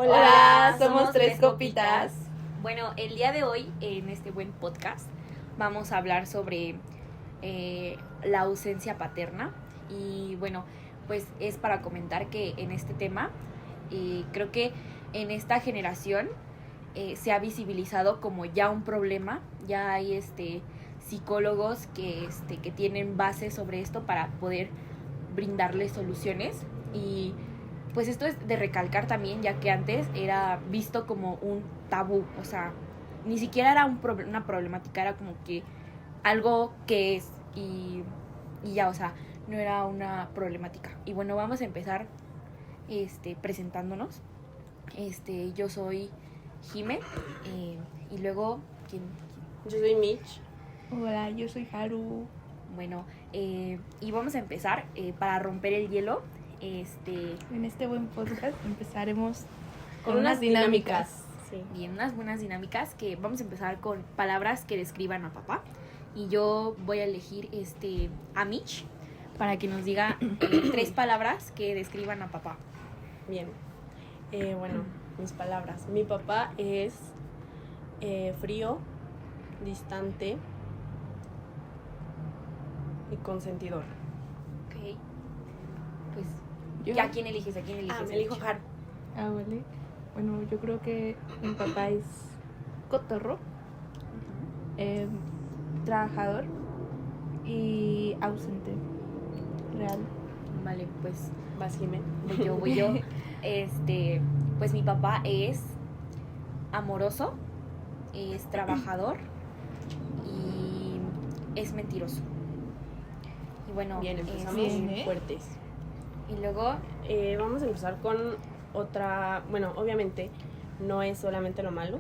Hola, somos Tres Copitas. Bueno, el día de hoy, en este buen podcast, vamos a hablar sobre la ausencia paterna. Y bueno, pues es para comentar que en este tema, creo que en esta generación se ha visibilizado como ya un problema. Ya hay psicólogos que tienen bases sobre esto para poder brindarles soluciones. Y pues esto es de recalcar también, ya que antes era visto como un tabú, o sea, ni siquiera era una problemática, era como que algo que es y ya, o sea, no era una problemática. Y bueno, vamos a empezar presentándonos. Yo soy Jime, y luego, ¿quién? Yo soy Mitch. Hola, yo soy Haru. Bueno, y vamos a empezar para romper el hielo. En este buen podcast empezaremos Con unas dinámicas. Sí. Bien, unas buenas dinámicas que vamos a empezar con palabras que describan a papá. Y yo voy a elegir a Mitch para que nos diga 3 palabras que describan a papá. Bien. Bueno, mis palabras. Mi papá es frío, distante y consentidor. Ok. Pues, Yo- ¿a quién eliges? ¿A quién eliges? Me elijo Haru. Vale. Bueno, yo creo que mi papá es cotorro, trabajador y ausente. Real. Vale, pues Vas, Jime. voy yo. Pues mi papá es amoroso, es trabajador y es mentiroso. Y bueno, Bien, empezamos bien, ¿eh? fuertes. y luego Vamos a empezar con otra. Bueno, obviamente no es solamente lo malo.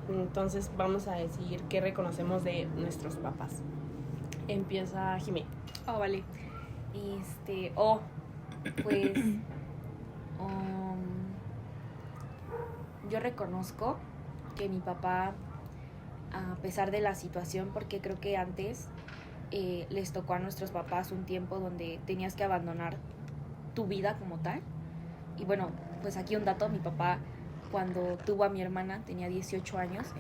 Entonces vamos a decir qué reconocemos de nuestros papás. Empieza Jime. vale. Pues yo reconozco que mi papá, a pesar de la situación, porque creo que antes les tocó a nuestros papás un tiempo donde tenías que abandonar tu vida como tal. Y bueno, pues aquí un dato: mi papá, cuando tuvo a mi hermana, tenía 18 años,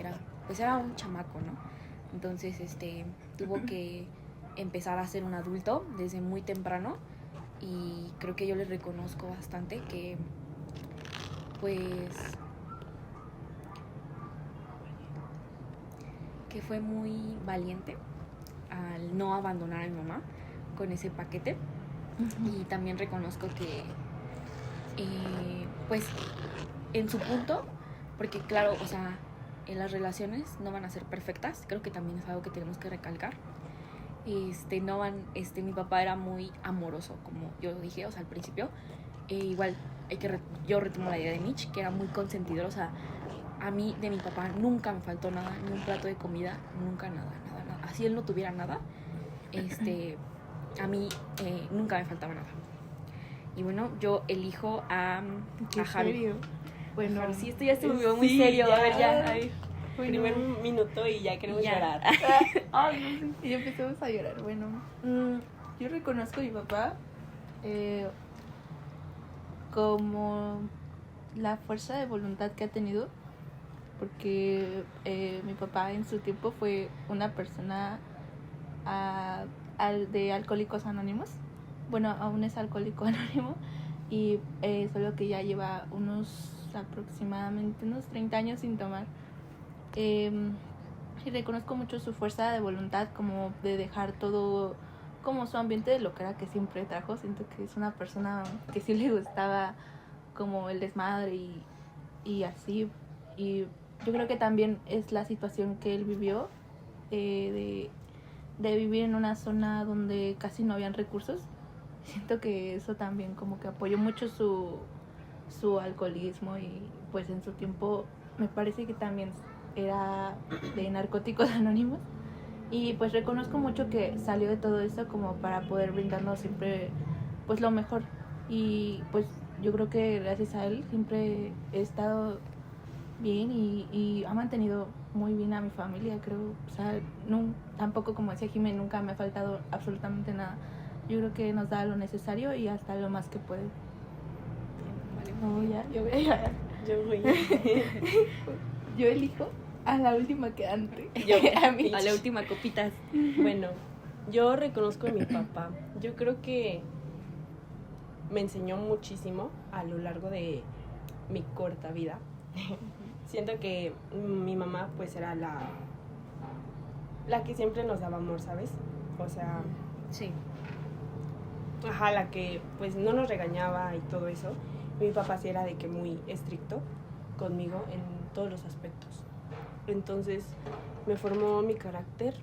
era un chamaco, ¿no? Entonces tuvo que empezar a ser un adulto desde muy temprano. Y creo que yo le reconozco bastante que fue muy valiente al no abandonar a mi mamá con ese paquete. Y también reconozco que pues en su punto, porque claro, o sea, en las relaciones no van a ser perfectas, creo que también es algo que tenemos que recalcar. Mi papá era muy amoroso, como yo dije, o sea, al principio. Igual yo retomo la idea de Mitch, que era muy consentidor. O sea, a mí de mi papá nunca me faltó nada, ni un plato de comida, nunca nada. Así él no tuviera nada, a mí nunca me faltaba nada. Y bueno, yo elijo a Haru. serio? Bueno, Haru, sí, esto ya se volvió muy Sí, serio. ya. A ver, ya. Ay. bueno. Primer minuto y ya queremos Ya. llorar. Ay, no, sí. Y empezamos a llorar. Bueno, yo reconozco a mi papá como la fuerza de voluntad que ha tenido, porque mi papá en su tiempo fue una persona de Alcohólicos Anónimos. Bueno, aún es alcohólico anónimo, y solo que ya lleva aproximadamente unos 30 años sin tomar. Y reconozco mucho su fuerza de voluntad, como de dejar todo como su ambiente de lo que era que siempre trajo. Siento que es una persona que sí le gustaba como el desmadre y así. Y yo creo que también es la situación que él vivió, de vivir en una zona donde casi no habían recursos. Siento que eso también como que apoyó mucho su alcoholismo, y pues en su tiempo me parece que también era de Narcóticos Anónimos. Y pues reconozco mucho que salió de todo eso como para poder brindarnos siempre pues lo mejor. Y pues yo creo que gracias a él siempre he estado bien y ha mantenido muy bien a mi familia, creo. O sea, tampoco, como decía Jimé, nunca me ha faltado absolutamente nada. Yo creo que nos da lo necesario y hasta lo más que puede. Vale. No, ya, yo voy a llorar. Yo voy. Yo elijo a la última quedante. Yo. A mí. A la última copita. Bueno, yo reconozco a mi papá. Yo creo que me enseñó muchísimo a lo largo de mi corta vida. Siento que mi mamá pues era la que siempre nos daba amor, ¿sabes? O sea, Sí. ajá, la que pues no nos regañaba y todo eso. Mi papá sí era de que muy estricto conmigo en todos los aspectos. Entonces me formó mi carácter.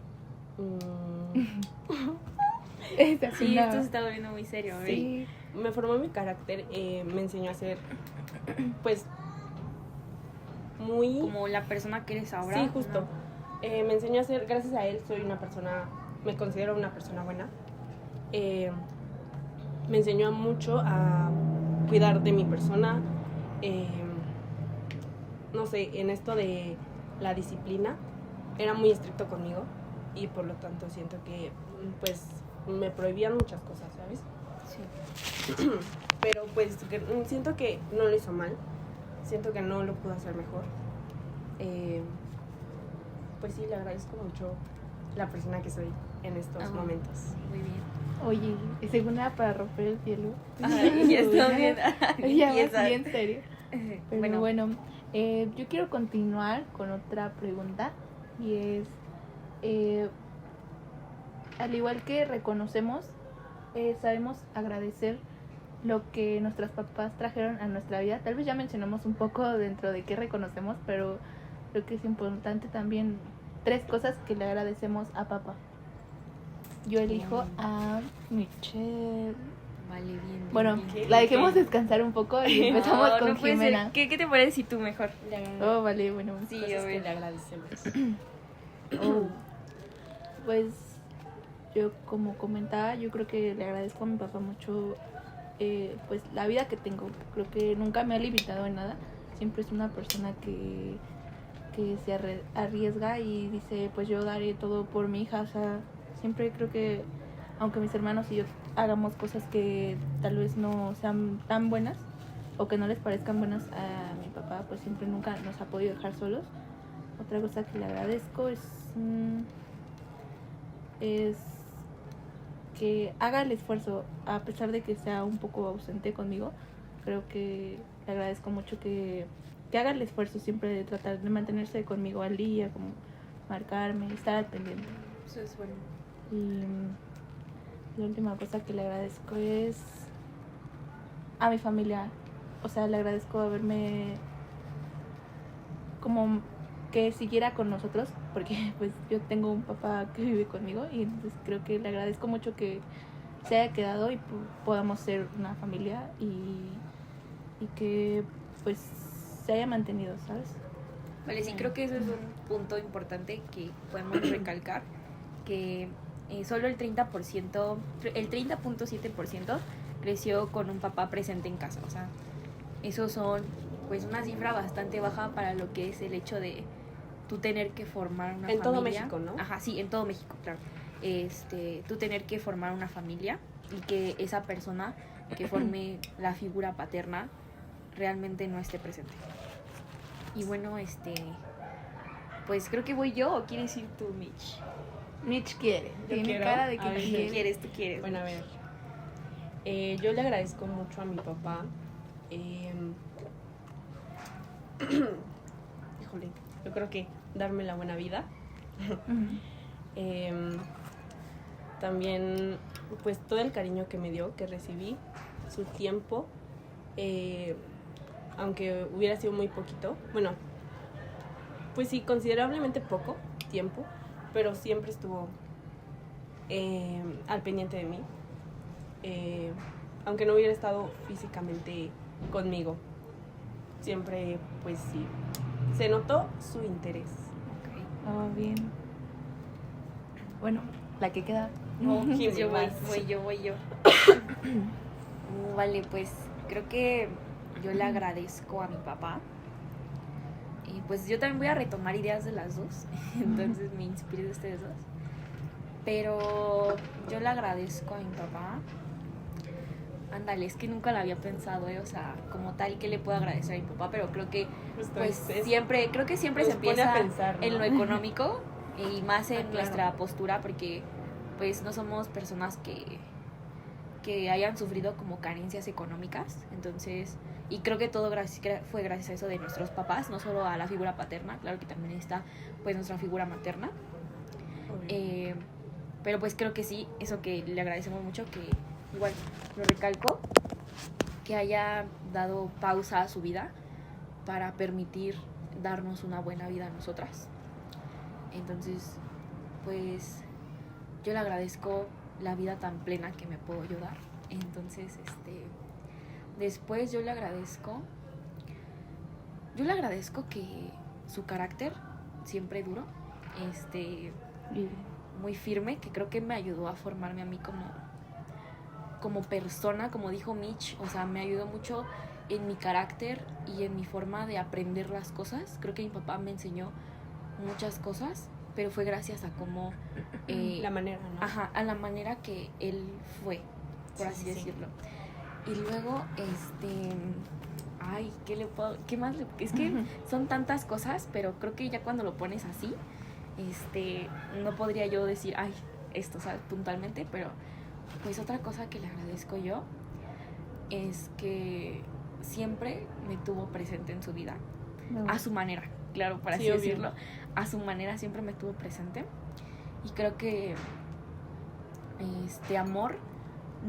Esa es Sí, una- esto se está volviendo muy serio. ¿eh? Sí. Me formó mi carácter, me enseñó a ser pues muy... Como la persona que eres ahora. Sí, justo. ¿no? Me enseñó a ser, gracias a él, soy una persona, me considero una persona buena. Me enseñó mucho a cuidar de mi persona. No sé, en esto de la disciplina, era muy estricto conmigo y por lo tanto siento que pues me prohibían muchas cosas, ¿sabes? Sí. Pero pues siento que no lo hizo mal, siento que no lo pudo hacer mejor. Pues sí, le agradezco mucho la persona que soy en estos Ajá. momentos. Muy bien. Oye, ¿y segunda para romper el hielo? Ay, ya está bien. Ya Empieza. vas bien serio. Pero bueno, yo quiero continuar con otra pregunta y es, al igual que reconocemos, sabemos agradecer lo que nuestros papás trajeron a nuestra vida. Tal vez ya mencionamos un poco dentro de qué reconocemos, pero creo que es importante también 3 cosas que le agradecemos a papá. Yo elijo a Michelle. Vale, bien. Bueno, bien. la dejemos descansar un poco y empezamos No, con no puede ser. Jimena. ¿Qué te parece si tú mejor? Oh, vale, bueno. Sí, Cosas a que ver. le agradecemos. Oh, pues yo como comentaba, yo creo que le agradezco a mi papá mucho pues la vida que tengo. Creo que nunca me ha limitado en nada. Siempre es una persona que se arriesga y dice, pues yo daré todo por mi hija. O sea, siempre creo que aunque mis hermanos y yo hagamos cosas que tal vez no sean tan buenas o que no les parezcan buenas a mi papá, pues siempre nunca nos ha podido dejar solos. Otra cosa que le agradezco es que haga el esfuerzo, a pesar de que sea un poco ausente conmigo. Creo que le agradezco mucho que haga el esfuerzo siempre de tratar de mantenerse conmigo al día, como marcarme, estar al pendiente. Eso es bueno. Y la última cosa que le agradezco es a mi familia. O sea, le agradezco haberme como que siguiera con nosotros, porque pues yo tengo un papá que vive conmigo y entonces creo que le agradezco mucho que se haya quedado y podamos ser una familia y que pues se haya mantenido, ¿sabes? Vale, sí, creo que eso es un punto importante que podemos recalcar, que solo el 30%, el 30.7% creció con un papá presente en casa. O sea, esos son pues una cifra bastante baja para lo que es el hecho de tú tener que formar una familia. En todo México, ¿no? Ajá, sí, en todo México, claro. Tú tener que formar una familia y que esa persona que forme la figura paterna realmente no esté presente. Y bueno, pues creo que voy yo, o quieres ir tú, Mitch. Mitch quiere, Yo tiene quiero. cara de que A ver, no Tú quiere. quieres. Bueno, a ver. Yo le agradezco mucho a mi papá. Híjole, yo creo que darme la buena vida. Ujú. También, pues todo el cariño que me dio, que recibí, su tiempo, aunque hubiera sido muy poquito. Bueno, pues sí, considerablemente poco tiempo, pero siempre estuvo al pendiente de mí. Aunque no hubiera estado físicamente conmigo, siempre pues sí se notó su interés. Oh, bien. Bueno, la que queda. No, Jimmy, pues yo voy vas. yo. Vale, pues creo que yo le agradezco a mi papá. Y pues yo también voy a retomar ideas de las dos. Entonces me inspiré de ustedes dos. Pero yo le agradezco a mi papá Ándale, es que nunca lo había pensado, o sea, como tal, ¿qué le puedo agradecer a mi papá? Pero creo que, Justo pues, es- siempre se nos pone empieza a pensar, ¿no? en lo económico y más en claro. nuestra postura, porque, pues, no somos personas que hayan sufrido como carencias económicas, entonces, y creo que todo fue gracias a eso de nuestros papás, no solo a la figura paterna, claro que también está, pues, nuestra figura materna. Obvio. Pero pues creo que sí, eso que le agradecemos mucho, que igual lo recalco, que haya dado pausa a su vida para permitir darnos una buena vida a nosotras. Entonces, pues yo le agradezco la vida tan plena que me puedo yo dar. Entonces, después yo le agradezco que su carácter siempre duro, muy firme, que creo que me ayudó a formarme a mí como persona, como dijo Mitch, o sea, me ayudó mucho en mi carácter y en mi forma de aprender las cosas. Creo que mi papá me enseñó muchas cosas, pero fue gracias a cómo... la manera, ¿no? Ajá, a la manera que él fue, por así decirlo. Y luego, ay, ¿qué más? Es que son tantas cosas, pero creo que ya cuando lo pones así, no podría yo decir, ay, esto, ¿sabes? Puntualmente, pero pues otra cosa que le agradezco yo es que siempre me tuvo presente en su vida, a su manera, claro, por así decirlo, a su manera siempre me tuvo presente, y creo que amor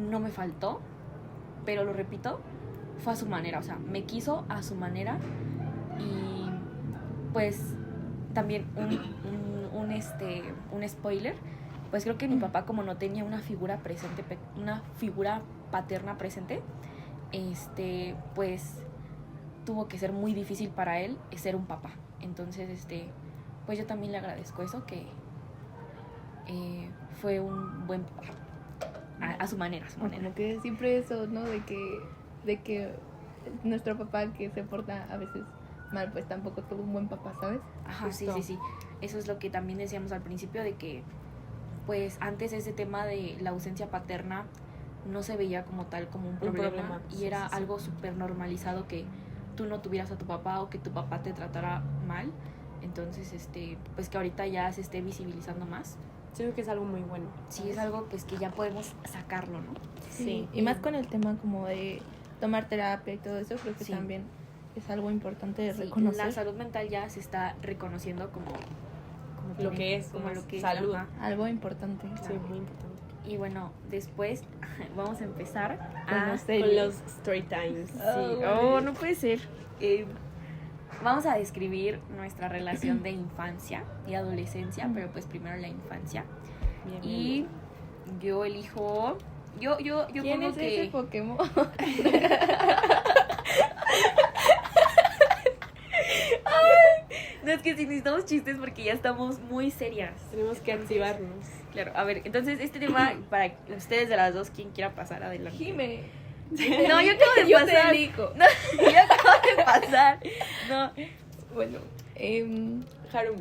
no me faltó, pero lo repito, fue a su manera, o sea, me quiso a su manera. Y pues también un spoiler, pues creo que mi papá, como no tenía una figura paterna presente, pues tuvo que ser muy difícil para él ser un papá. Entonces, pues yo también le agradezco eso, que fue un buen papá a su manera, Como que siempre eso, ¿no? De que nuestro papá, que se porta a veces mal, pues tampoco tuvo un buen papá, ¿sabes? Ajá, sí. Eso es lo que también decíamos al principio, de que pues antes ese tema de la ausencia paterna no se veía como tal, como un problema. Y era algo súper normalizado que tú no tuvieras a tu papá o que tu papá te tratara mal. Entonces, pues que ahorita ya se esté visibilizando más. Siento que es algo muy bueno. Sí, es algo pues que ya podemos sacarlo, ¿no? Sí. Y más con el tema como de tomar terapia y todo eso, creo que también es algo importante de reconocer. La salud mental ya se está reconociendo como lo que es, como lo que salud. Es, algo importante. Claro. Sí, muy importante. Y bueno, después vamos a empezar con los story times. No puede ser. Vamos a describir nuestra relación de infancia y adolescencia, pero pues primero la infancia. Bien. Yo elijo... Yo ¿Quién pongo es que... ese Pokémon? No, es que si necesitamos chistes porque ya estamos muy serias. Tenemos que activarnos. Claro, a ver, entonces este tema, para ustedes de las dos, quien quiera pasar, adelante. Jime. No, yo acabo de pasar. Te elijo. No, yo acabo de pasar. No. Bueno, Haru,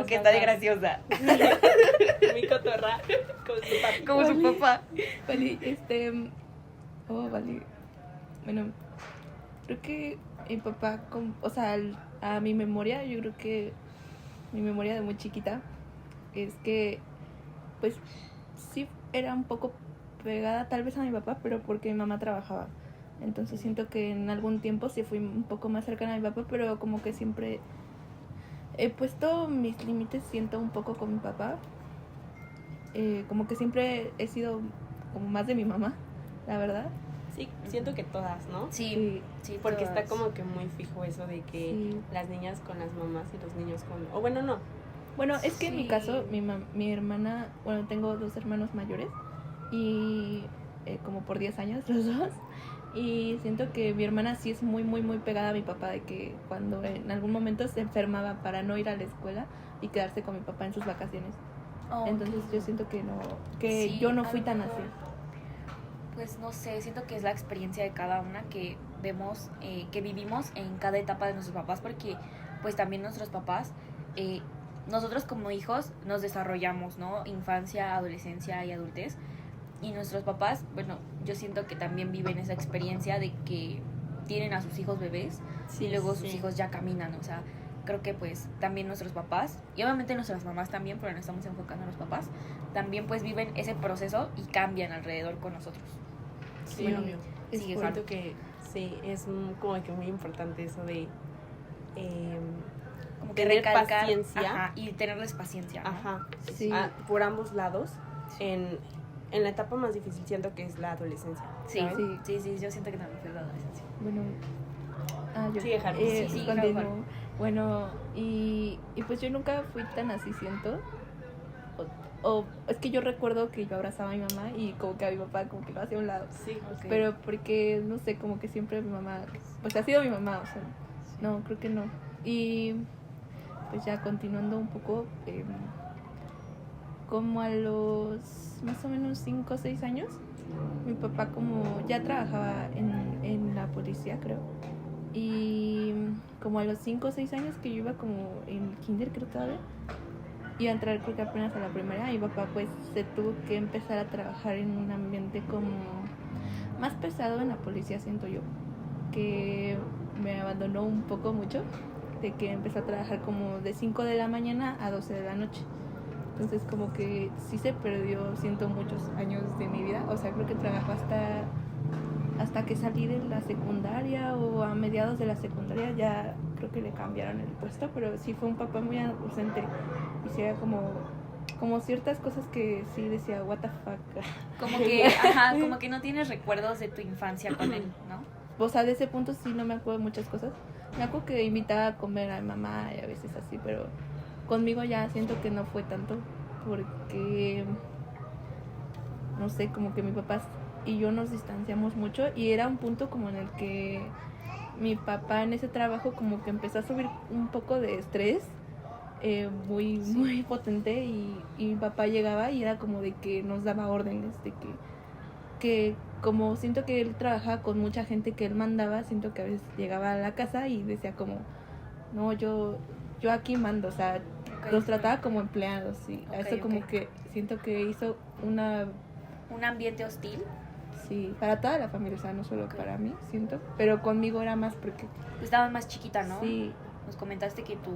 que está de graciosa. Mi cotorra, como su papá. Vale, vale. Bueno, creo que mi papá, o sea, a mi memoria, yo creo que mi memoria de muy chiquita es que, pues, sí era un poco pegada tal vez a mi papá, pero porque mi mamá trabajaba. Entonces siento que en algún tiempo sí fui un poco más cercana a mi papá, pero como que siempre he puesto mis límites, siento, un poco con mi papá. Como que siempre he sido como más de mi mamá, la verdad. Sí, siento que todas, ¿no? Sí, porque todas. Está como que muy fijo eso de que las niñas con las mamás y los niños con... O bueno, no. Bueno, es que en mi caso, mi hermana... Bueno, tengo 2 hermanos mayores y como por 10 años los dos. Y siento que mi hermana sí es muy, muy, muy pegada a mi papá, de que cuando en algún momento se enfermaba para no ir a la escuela y quedarse con mi papá en sus vacaciones. Entonces yo siento que yo no fui tan así. Pues no sé, siento que es la experiencia de cada una que vemos, que vivimos en cada etapa de nuestros papás, porque pues también nuestros papás, nosotros como hijos nos desarrollamos, ¿no? Infancia, adolescencia y adultez. Y nuestros papás, bueno, yo siento que también viven esa experiencia de que tienen a sus hijos bebés y luego sus hijos ya caminan, o sea, creo que pues también nuestros papás, y obviamente nuestras mamás también, pero nos estamos enfocando en los papás, también pues viven ese proceso y cambian alrededor con nosotros. Sí, Bueno, obvio. es Sí, fuerte. siento que sí, es como que muy importante eso de Como que tener recalcar, paciencia. ajá, y tenerles paciencia, ¿no? Ajá, Sí. por ambos lados. En la etapa más difícil siento que es la adolescencia. Sí, ¿saben? sí, yo siento que también fue la adolescencia. Bueno, yo Sigue, Harvey. Sí, continúo. claro. Bueno, y pues yo nunca fui tan así, siento. O es que yo recuerdo que yo abrazaba a mi mamá y como que a mi papá como que lo hacía a un lado. Sí, Ok. Pero porque, no sé, como que siempre mi mamá, pues ha sido mi mamá, o sea, no, creo que no. Y pues ya continuando un poco, como a los más o menos 5 o 6 años, mi papá como ya trabajaba en la policía, creo. Y como a los 5 o 6 años que yo iba como en kinder, creo todavía, iba a entrar creo que apenas a la primaria, mi papá pues se tuvo que empezar a trabajar en un ambiente como más pesado en la policía, siento yo, que me abandonó un poco mucho, de que empezó a trabajar como de 5 de la mañana a 12 de la noche. Entonces como que sí se perdió, siento, muchos años de mi vida. O sea, creo que trabajó hasta que salí de la secundaria o a mediados de la secundaria, ya creo que le cambiaron el puesto, pero sí fue un papá muy ausente. Y sí era como ciertas cosas que sí decía, what the fuck. Como que, ajá, como que no tienes recuerdos de tu infancia con él, ¿no? O sea, de ese punto sí no me acuerdo de muchas cosas. Me acuerdo que invitaba a comer a mi mamá y a veces así, pero conmigo ya siento que no fue tanto, porque no sé, como que mi papá y yo nos distanciamos mucho y era un punto como en el que mi papá en ese trabajo como que empezó a subir un poco de estrés muy potente, y mi papá llegaba y era como de que nos daba órdenes, de que como siento que él trabajaba con mucha gente que él mandaba, siento que a veces llegaba a la casa y decía como, no, yo aquí mando, o sea, Ok. los trataba como empleados, y Ok, eso como ok. que siento que hizo Un ambiente hostil. sí, para toda la familia, o sea, no solo Ok. para mí, siento, pero conmigo era más porque Estabas más chiquita, ¿no? sí, Nos comentaste que tus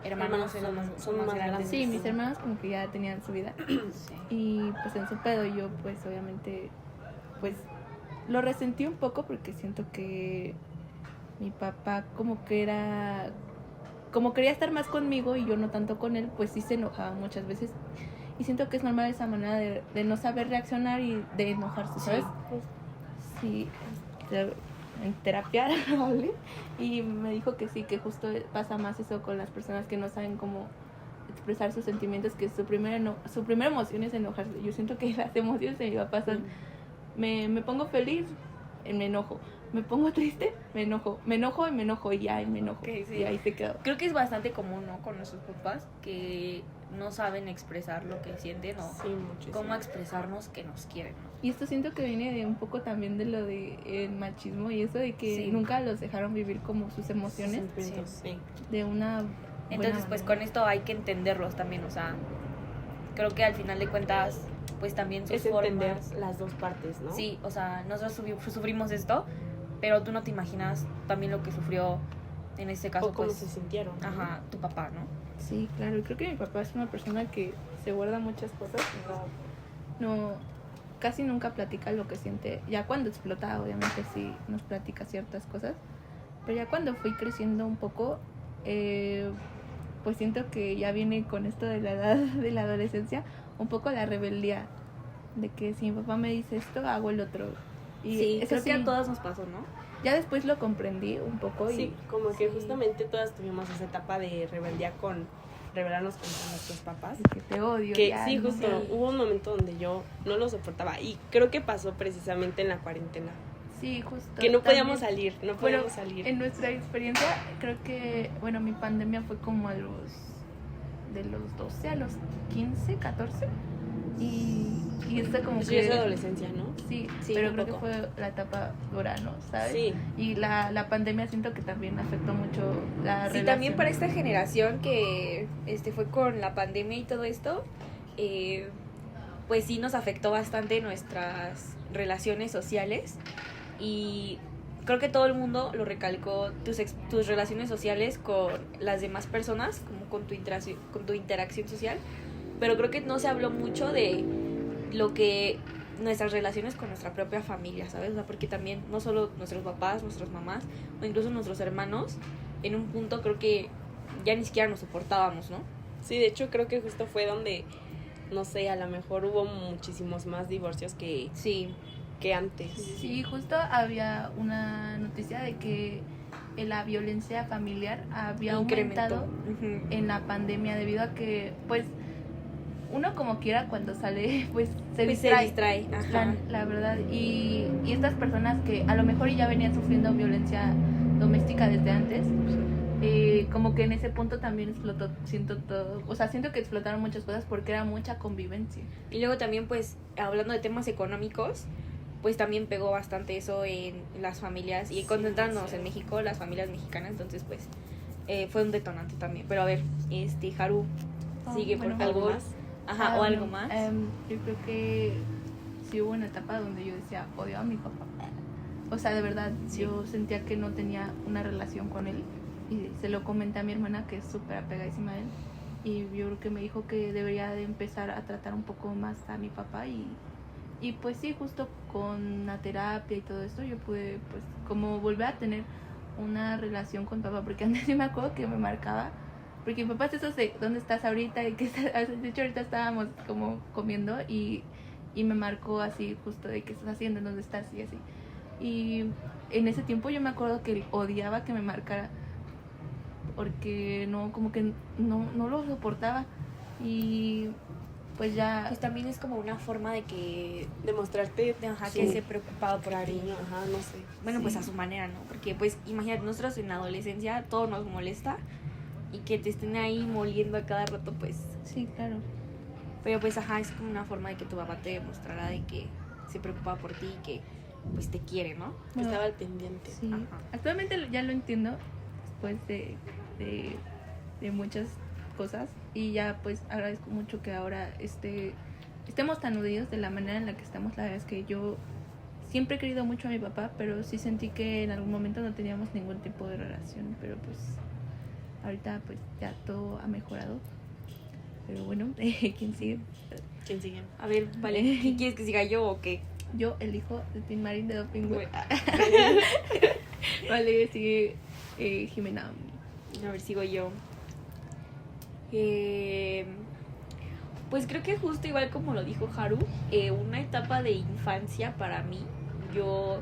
hermanos son más grandes. sí, mis hermanos como que ya tenían su vida Sí. y pues en su pedo yo pues obviamente pues lo resentí un poco porque siento que mi papá como quería estar más conmigo y yo no tanto con él, pues sí se enojaba muchas veces. Y siento que es normal esa manera de no saber reaccionar y de enojarse, ¿sabes? Sí, en terapia hablé y me dijo que sí, que justo pasa más eso con las personas que no saben cómo expresar sus sentimientos, que su primera emoción es enojarse. Yo siento que las emociones de mi papá son, me pongo feliz, me enojo. Me pongo triste, me enojo y me enojo y ya, y me enojo. Ok, sí. Y ahí se quedó. Creo que es bastante común, ¿no? Con nuestros papás que no saben expresar lo que sienten o Sí, muchísimo. cómo expresarnos que nos quieren, ¿no? Y esto siento que viene de un poco también de lo de el machismo y eso de que Sí. nunca los dejaron vivir como sus emociones Sí. de una Entonces, buena pues manera. con esto hay que entenderlos también, o sea, creo que al final de cuentas, pues también sus Es entender formas. las dos partes, ¿no? Sí, o sea, nosotros sufrimos esto, pero tú no te imaginas también lo que sufrió en este caso, O cómo pues, se sintieron. ¿no? ajá, tu papá, ¿no? Sí, claro, y creo que mi papá es una persona que se guarda muchas cosas, no casi nunca platica lo que siente. Ya cuando explota, obviamente sí nos platica ciertas cosas, pero ya cuando fui creciendo un poco, pues siento que ya viene con esto de la edad de la adolescencia, un poco la rebeldía, de que si mi papá me dice esto, hago el otro. Y Sí, eso creo que sí, a todas nos pasó, ¿no? ya después lo comprendí un poco Sí, y como que Sí. justamente todas tuvimos esa etapa de rebeldía con rebelarnos contra nuestros papás. que te odio. Que ya, sí, ¿no? justo Sí. hubo un momento donde yo no lo soportaba y creo que pasó precisamente en la cuarentena. Sí, justo. Que no podíamos También, salir, no bueno, podíamos salir. en nuestra experiencia, creo que, bueno, mi pandemia fue como de los 12 a los 15, 14. Y esto como Pues que... ya es adolescencia, ¿no? Sí, Sí, pero un creo poco. que fue la etapa dura, ¿no? ¿Sabes? Sí. Y la pandemia siento que también afectó mucho la Sí, relación. también para esta generación que fue con la pandemia y todo esto, pues sí nos afectó bastante nuestras relaciones sociales y creo que todo el mundo lo recalcó, tus relaciones sociales con las demás personas, como con tu interacción social, pero creo que no se habló mucho de lo que nuestras relaciones con nuestra propia familia, ¿sabes? O sea, porque también no solo nuestros papás, nuestras mamás o incluso nuestros hermanos, en un punto creo que ya ni siquiera nos soportábamos, ¿no? Sí, de hecho creo que justo fue donde, no sé, a lo mejor hubo muchísimos más divorcios que antes. Sí, justo había una noticia de que la violencia familiar había aumentado en la pandemia debido a que, pues, uno como quiera cuando sale, pues se distrae. Ajá. La verdad. Y estas personas que a lo mejor ya venían sufriendo violencia doméstica desde antes, como que en ese punto también explotó, siento que explotaron muchas cosas porque era mucha convivencia. Y luego también, pues, hablando de temas económicos, pues también pegó bastante eso en las familias y concentrándonos en México, las familias mexicanas, entonces pues fue un detonante también. Pero a ver, Haru, sigue por ¿Algo favor. más? Ajá, o algo más. Yo creo que sí hubo una etapa donde yo decía, odio a mi papá. O sea, de verdad, yo sentía que no tenía una relación con él y se lo comenté a mi hermana, que es súper apegadísima a él, y yo creo que me dijo que debería de empezar a tratar un poco más a mi papá y pues sí, justo con la terapia y todo esto yo pude pues como volver a tener una relación con papá, porque antes sí me acuerdo que me marcaba, porque mi papá es eso de ¿dónde estás ahorita? Y que de hecho ahorita estábamos como comiendo y me marcó así justo de qué estás haciendo, dónde estás y así. Y en ese tiempo yo me acuerdo que él odiaba que me marcara porque no, como que no lo soportaba y pues ya... Pues también es como una forma de que... Demostrarte que se preocupaba por ti. cariño, ajá, no sé. Bueno, pues a su manera, ¿no? Porque pues imagínate, nosotros en la adolescencia todo nos molesta y que te estén ahí moliendo a cada rato, pues... Sí, claro. Pero pues ajá, es como una forma de que tu papá te demostrara de que se preocupaba por ti y que pues te quiere, ¿no? Bueno, estaba al pendiente. Sí. Ajá. Actualmente ya lo entiendo después de muchas cosas y ya pues agradezco mucho que ahora estemos tan unidos de la manera en la que estamos. La verdad es que yo siempre he querido mucho a mi papá, pero sí sentí que en algún momento no teníamos ningún tipo de relación, pero pues ahorita pues ya todo ha mejorado. Pero bueno, ¿quién sigue? ¿Quién sigue? A ver, vale, ¿qué quieres que siga yo o qué? Yo elijo el Team Marín de Doping. Vale, sigue Jimena. A ver, sigo yo. Pues creo que justo igual como lo dijo Haru, una etapa de infancia para mí, yo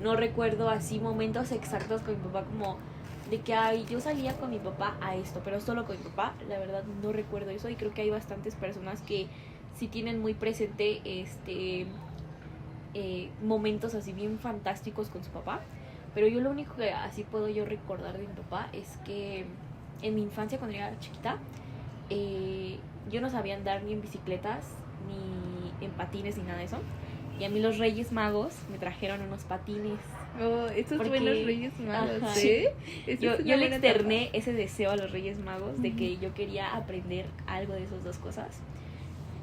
no recuerdo así momentos exactos con mi papá como de que yo salía con mi papá a esto, pero solo con mi papá, la verdad no recuerdo eso y creo que hay bastantes personas que sí tienen muy presente momentos así bien fantásticos con su papá, pero yo lo único que así puedo yo recordar de mi papá es que en mi infancia cuando era chiquita yo no sabía andar ni en bicicletas ni en patines ni nada de eso, y a mí los Reyes Magos me trajeron unos patines. Oh, estos Porque- buenos Reyes Magos, Ajá. ¿sí? Yo le externé ese deseo a los Reyes Magos de que yo quería aprender algo de esas dos cosas.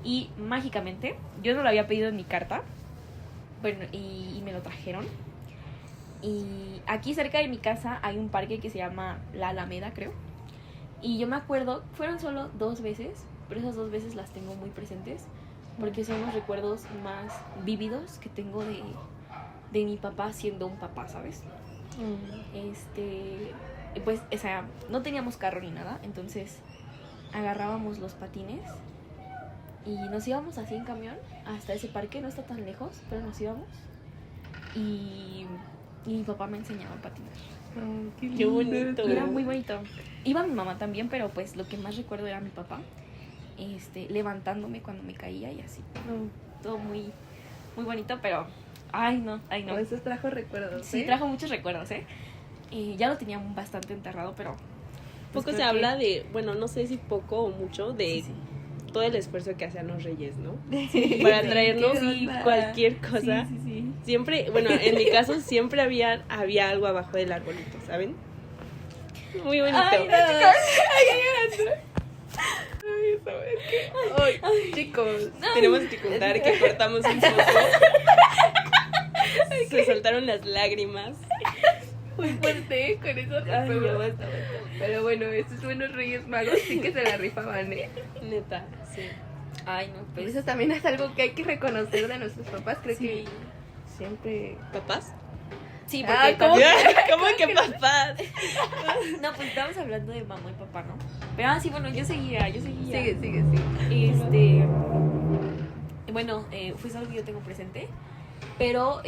Y mágicamente, yo no lo había pedido en mi carta, bueno, y me lo trajeron. Y aquí cerca de mi casa hay un parque que se llama La Alameda, creo. Y yo me acuerdo, fueron solo 2 veces, pero esas 2 veces las tengo muy presentes, porque son los recuerdos más vívidos que tengo de mi papá siendo un papá, ¿sabes? Pues, o sea, no teníamos carro ni nada, entonces agarrábamos los patines y nos íbamos así en camión hasta ese parque, no está tan lejos, pero nos íbamos y mi papá me enseñaba a patinar. Oh, Qué bonito. Era muy bonito. Iba mi mamá también, pero pues lo que más recuerdo era mi papá levantándome cuando me caía y así. Todo muy, muy bonito, pero ay no. Oh, eso trajo recuerdos. Sí, trajo muchos recuerdos, ya lo tenía bastante enterrado, pero pues, Poco se creo habla de, bueno, no sé si poco o mucho, de Sí. todo el esfuerzo que hacían los reyes, ¿no? Sí, Para sí, traernos qué onda. cualquier cosa. Sí. Siempre, bueno, en mi caso siempre había algo abajo del arbolito, ¿saben? Muy bonito. Ay, no, chicos. eso. Es que, ay, chicos. Tenemos que contar que cortamos un poco. Se soltaron las lágrimas. Muy fuerte, con eso Ay, no, no. basta. Pero bueno, estos buenos Reyes Magos sí que se la rifaban, ¿eh? Neta, sí. Ay, no, pues. Eso también es algo que hay que reconocer de nuestros papás. Creo Sí. que siempre... ¿Papás? Sí, porque Ah, ¿cómo también- ¿Cómo que papás? No, pues estábamos hablando de mamá y papá, ¿no? Pero sí, bueno, yo seguía. Sigue. Bueno, fue algo que yo tengo presente. Pero,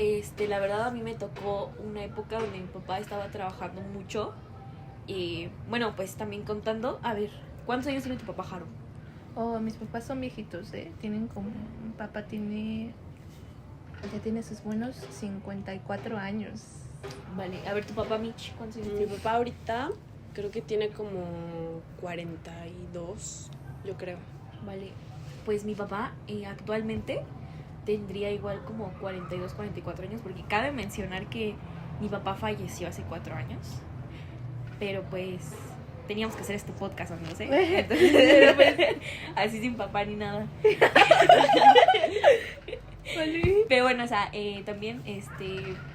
la verdad a mí me tocó una época donde mi papá estaba trabajando mucho. Y, bueno, pues también contando. A ver, ¿cuántos años tiene tu papá, Jaro? Oh, mis papás son viejitos, ¿eh? Tienen como... Mi papá tiene... Ya tiene sus buenos 54 años. Vale, a ver, tu papá, Mitch, ¿cuántos años Mi tiene? papá ahorita creo que tiene como 42, yo creo. Vale, pues mi papá actualmente tendría igual como 42, 44 años, porque cabe mencionar que mi papá falleció hace 4 años, pero pues teníamos que hacer este podcast, amigos, ¿eh? Entonces, pues, así sin papá ni nada. Vale. Pero bueno, o sea, también,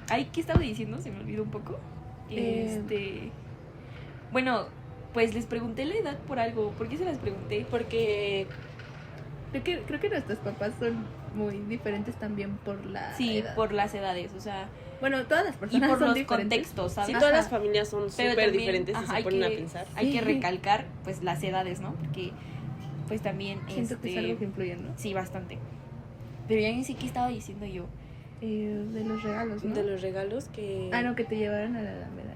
ay, ¿qué estaba diciendo? Se me olvidó un poco. Bueno, pues les pregunté la edad por algo. ¿Por qué se las pregunté? Porque Creo que nuestros papás son muy diferentes también por la Sí, edad. por las edades, o sea, Bueno, todas las y personas por son los diferentes. contextos, ¿sabes? sí, todas Ajá. las familias son Pero súper también, diferentes ajá, si se hay ponen a que- pensar. Hay que Sí. recalcar, pues, las edades, ¿no? Porque, pues, también, Siento que es algo que influye, ¿no? sí, bastante. Pero ya ni sé qué estaba diciendo yo. De los regalos, ¿no? De los regalos que... Ah, no, que te llevaron a la Alameda.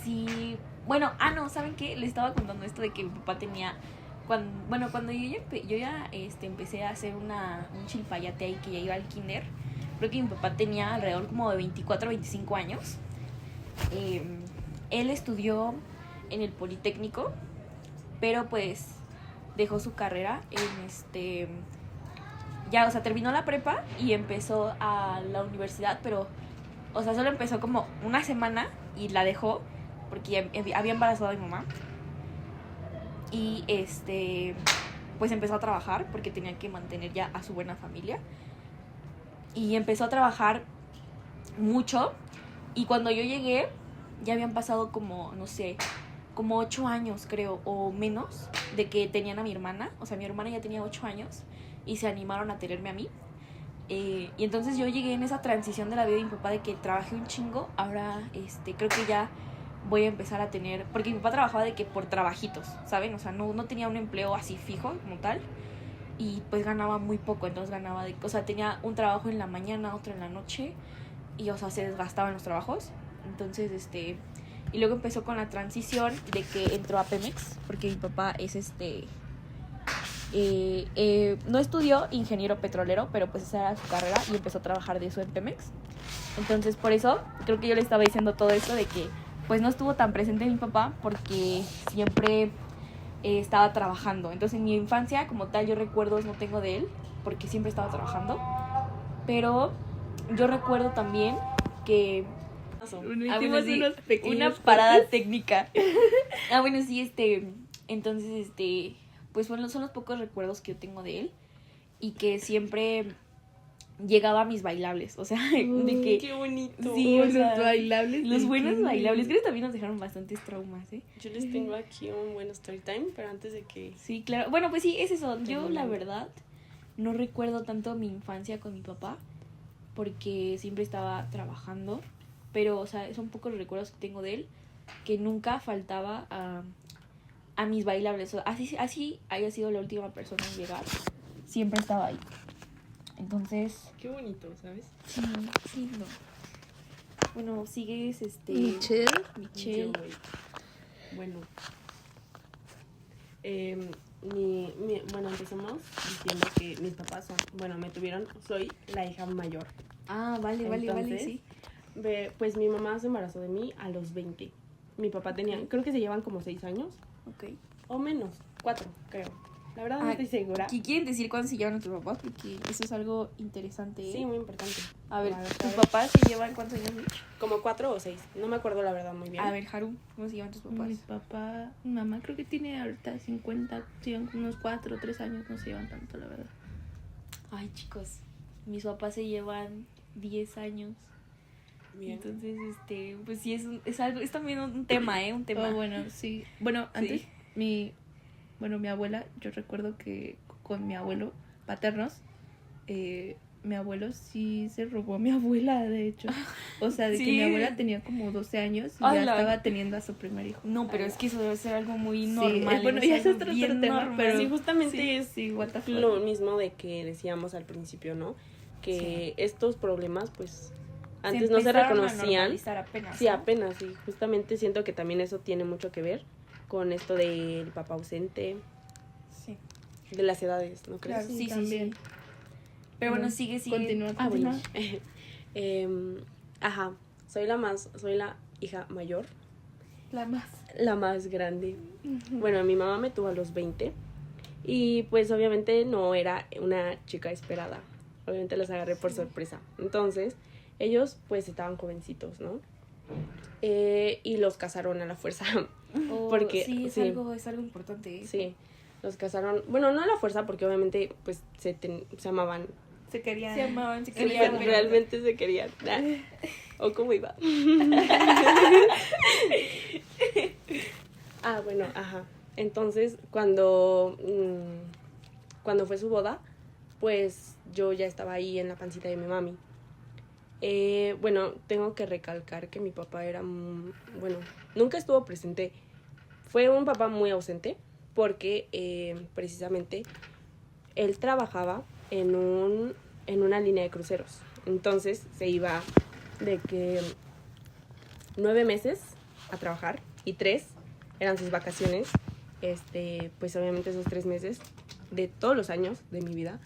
Sí, bueno, no, ¿saben qué? Le estaba contando esto de que mi papá tenía... Cuando yo ya empecé a hacer un chilpayate ahí, que ya iba al kinder, creo que mi papá tenía alrededor como de 24 o 25 años. Él estudió en el Politécnico, pero pues dejó su carrera en ya, o sea, terminó la prepa y empezó a la universidad, pero, o sea, solo empezó como una semana y la dejó porque ya había embarazado a mi mamá. Y pues empezó a trabajar porque tenía que mantener ya a su buena familia. Y empezó a trabajar mucho. Y cuando yo llegué, ya habían pasado como, no sé, como 8 años, creo, o menos, de que tenían a mi hermana. O sea, mi hermana ya tenía 8 años y se animaron a tenerme a mí. Y entonces yo llegué en esa transición de la vida de mi papá, de que trabajé un chingo. Ahora creo que ya voy a empezar a tener, porque mi papá trabajaba de que por trabajitos, ¿saben? O sea, no tenía un empleo así fijo como tal. Y pues ganaba muy poco, entonces ganaba o sea, tenía un trabajo en la mañana, otro en la noche. Y, o sea, se desgastaban los trabajos. Entonces, y luego empezó con la transición de que entró a Pemex, porque mi papá es no estudió ingeniero petrolero, pero pues esa era su carrera y empezó a trabajar de eso en Pemex. Entonces, por eso creo que yo le estaba diciendo todo esto de que pues no estuvo tan presente mi papá porque siempre estaba trabajando. Entonces, en mi infancia como tal yo recuerdos no tengo de él porque siempre estaba trabajando. Pero yo recuerdo también que Hicimos unos pequeños una parada técnica. Bueno, sí, entonces, pues bueno, son los pocos recuerdos que yo tengo de él y que siempre llegaba a mis bailables, o sea, de que ¡Qué bonito! Sí, o los sea, bailables. los de buenos kinder. bailables, creo que también nos dejaron bastantes traumas, ¿eh? Yo les tengo aquí un buen story time, pero antes de que... Sí, claro. Bueno, pues sí, es eso. Yo, Tengo la una. verdad, no recuerdo tanto mi infancia con mi papá porque siempre estaba trabajando. Pero, o sea, son pocos los recuerdos que tengo de él, que nunca faltaba a mis bailables. O sea, así haya sido la última persona en llegar, siempre estaba ahí. Entonces, Qué bonito, ¿sabes? sí, no. Bueno, sigues, Michelle. Michelle. Yo voy. Bueno. Bueno, empezamos diciendo que mis papás me tuvieron, soy la hija mayor. Ah, vale, Entonces, sí. Pues mi mamá se embarazó de mí a los 20. Mi papá tenía, Ok. creo que se llevan como 6 años, Ok. o menos, 4, creo. La verdad no estoy segura. ¿Qué quieren decir cuando se llevan nuestros papás? Porque eso es algo interesante. Sí, muy importante. A ver, A ver, ¿tus a ver. papás se llevan cuántos años? Como 4 o 6. No me acuerdo la verdad muy bien. A ver, Haru, ¿cómo se llevan tus papás? Mi mamá creo que tiene ahorita 50, llevan como unos 4 o 3 años, no se llevan tanto, la verdad. Ay, chicos, mis papás se llevan 10 años. Bien. Entonces, pues sí, es algo, es también un tema, un tema. Oh, bueno, sí. Bueno, antes Sí. mi abuela, yo recuerdo que con mi abuelo paternos, mi abuelo sí se robó a mi abuela, de hecho. O sea, de Sí. que mi abuela tenía como 12 años y ¡Hala! ya estaba teniendo a su primer hijo. No, pero es que eso debe ser algo muy Sí, normal. bueno, debe ya ser es otro bien tema, normal. pero Sí, justamente sí, es sí, what the fuck. lo mismo de que decíamos al principio, ¿no? Que estos problemas, pues, antes no se empezaron a reconocían. normalizar apenas, Sí, ¿no? apenas, sí. Justamente siento que también eso tiene mucho que ver con esto del papá ausente, Sí. de las edades, ¿no crees? Claro, sí, sí, también. sí. Pero bueno, sigue. Continúa. Ah, bueno. Ajá, soy la hija mayor, La más. la más grande. Bueno, mi mamá me tuvo a los 20 y pues obviamente no era una chica esperada. Obviamente los agarré por sorpresa. Entonces, ellos pues estaban jovencitos, ¿no? Y los casaron a la fuerza. Porque, sí, es sí. algo importante. Sí, los casaron. Bueno, no a la fuerza porque obviamente pues se amaban. Se querían. Se amaban, se Pero querían. realmente se querían. ¿O cómo iba? Bueno, ajá. Entonces, cuando fue su boda, pues yo ya estaba ahí en la pancita de mi mami. Bueno, tengo que recalcar que mi papá era, bueno, nunca estuvo presente. Fue un papá muy ausente porque precisamente él trabajaba en una línea de cruceros. Entonces se iba de que 9 meses a trabajar y 3 eran sus vacaciones. Pues obviamente esos 3 meses de todos los años de mi vida.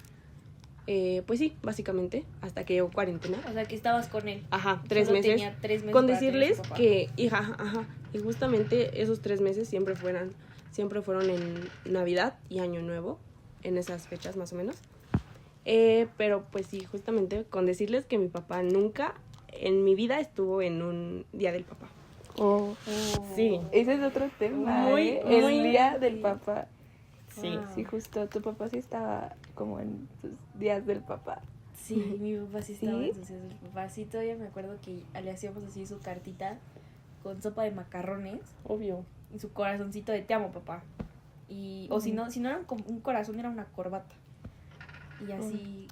Pues sí, básicamente, hasta que llegó cuarentena. O sea, que estabas con él. Ajá, 3 Solo meses. tenía 3 meses Con para tener decirles su papá. que, y justamente esos 3 meses siempre fueron en Navidad y Año Nuevo, en esas fechas más o menos. Pero pues sí, justamente con decirles que mi papá nunca en mi vida estuvo en un día del papá. Oh. Sí. Ese es otro tema. Muy El día del papá. Sí. Wow. Sí, justo. Tu papá sí estaba como en sus días del papá. Sí, mi papá sí estaba ¿Sí? en sus días del papá. Sí, todavía me acuerdo que le hacíamos así su cartita con sopa de macarrones Obvio. y su corazoncito de te amo, papá. O si no era un corazón, era una corbata. Y así,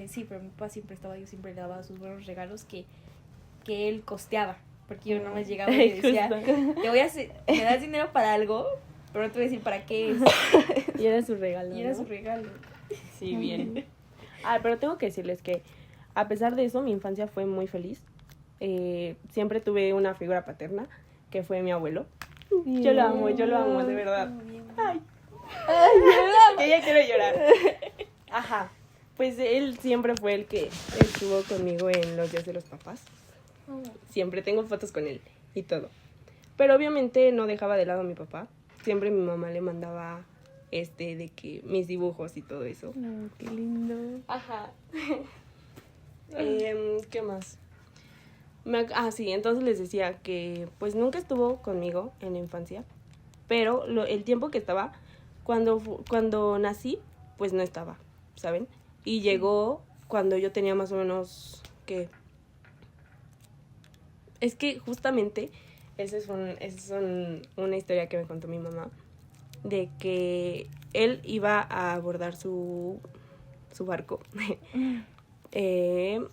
sí, pero mi papá siempre estaba, yo siempre le daba sus buenos regalos que él costeaba. Porque yo nomás llegaba y le decía, te voy a hacer, me das dinero para algo, pero no te voy a decir para qué es. Y era su regalo. Y era ¿no? su regalo. Sí, bien. Pero tengo que decirles que a pesar de eso, mi infancia fue muy feliz. Siempre tuve una figura paterna, que fue mi abuelo. Yo lo amo, de verdad. Ay, que ya quiero llorar. Ajá. Pues él siempre fue el que estuvo conmigo en los días de los papás. Siempre tengo fotos con él y todo. Pero obviamente no dejaba de lado a mi papá. Siempre mi mamá le mandaba de que mis dibujos y todo eso. No, qué lindo. Ajá. ¿Qué más? Sí, entonces les decía que pues nunca estuvo conmigo en la infancia, pero el tiempo que estaba, cuando nací, pues no estaba, ¿saben? Y llegó cuando yo tenía más o menos, ¿qué? Es que justamente esa es una historia que me contó mi mamá, de que él iba a abordar su barco.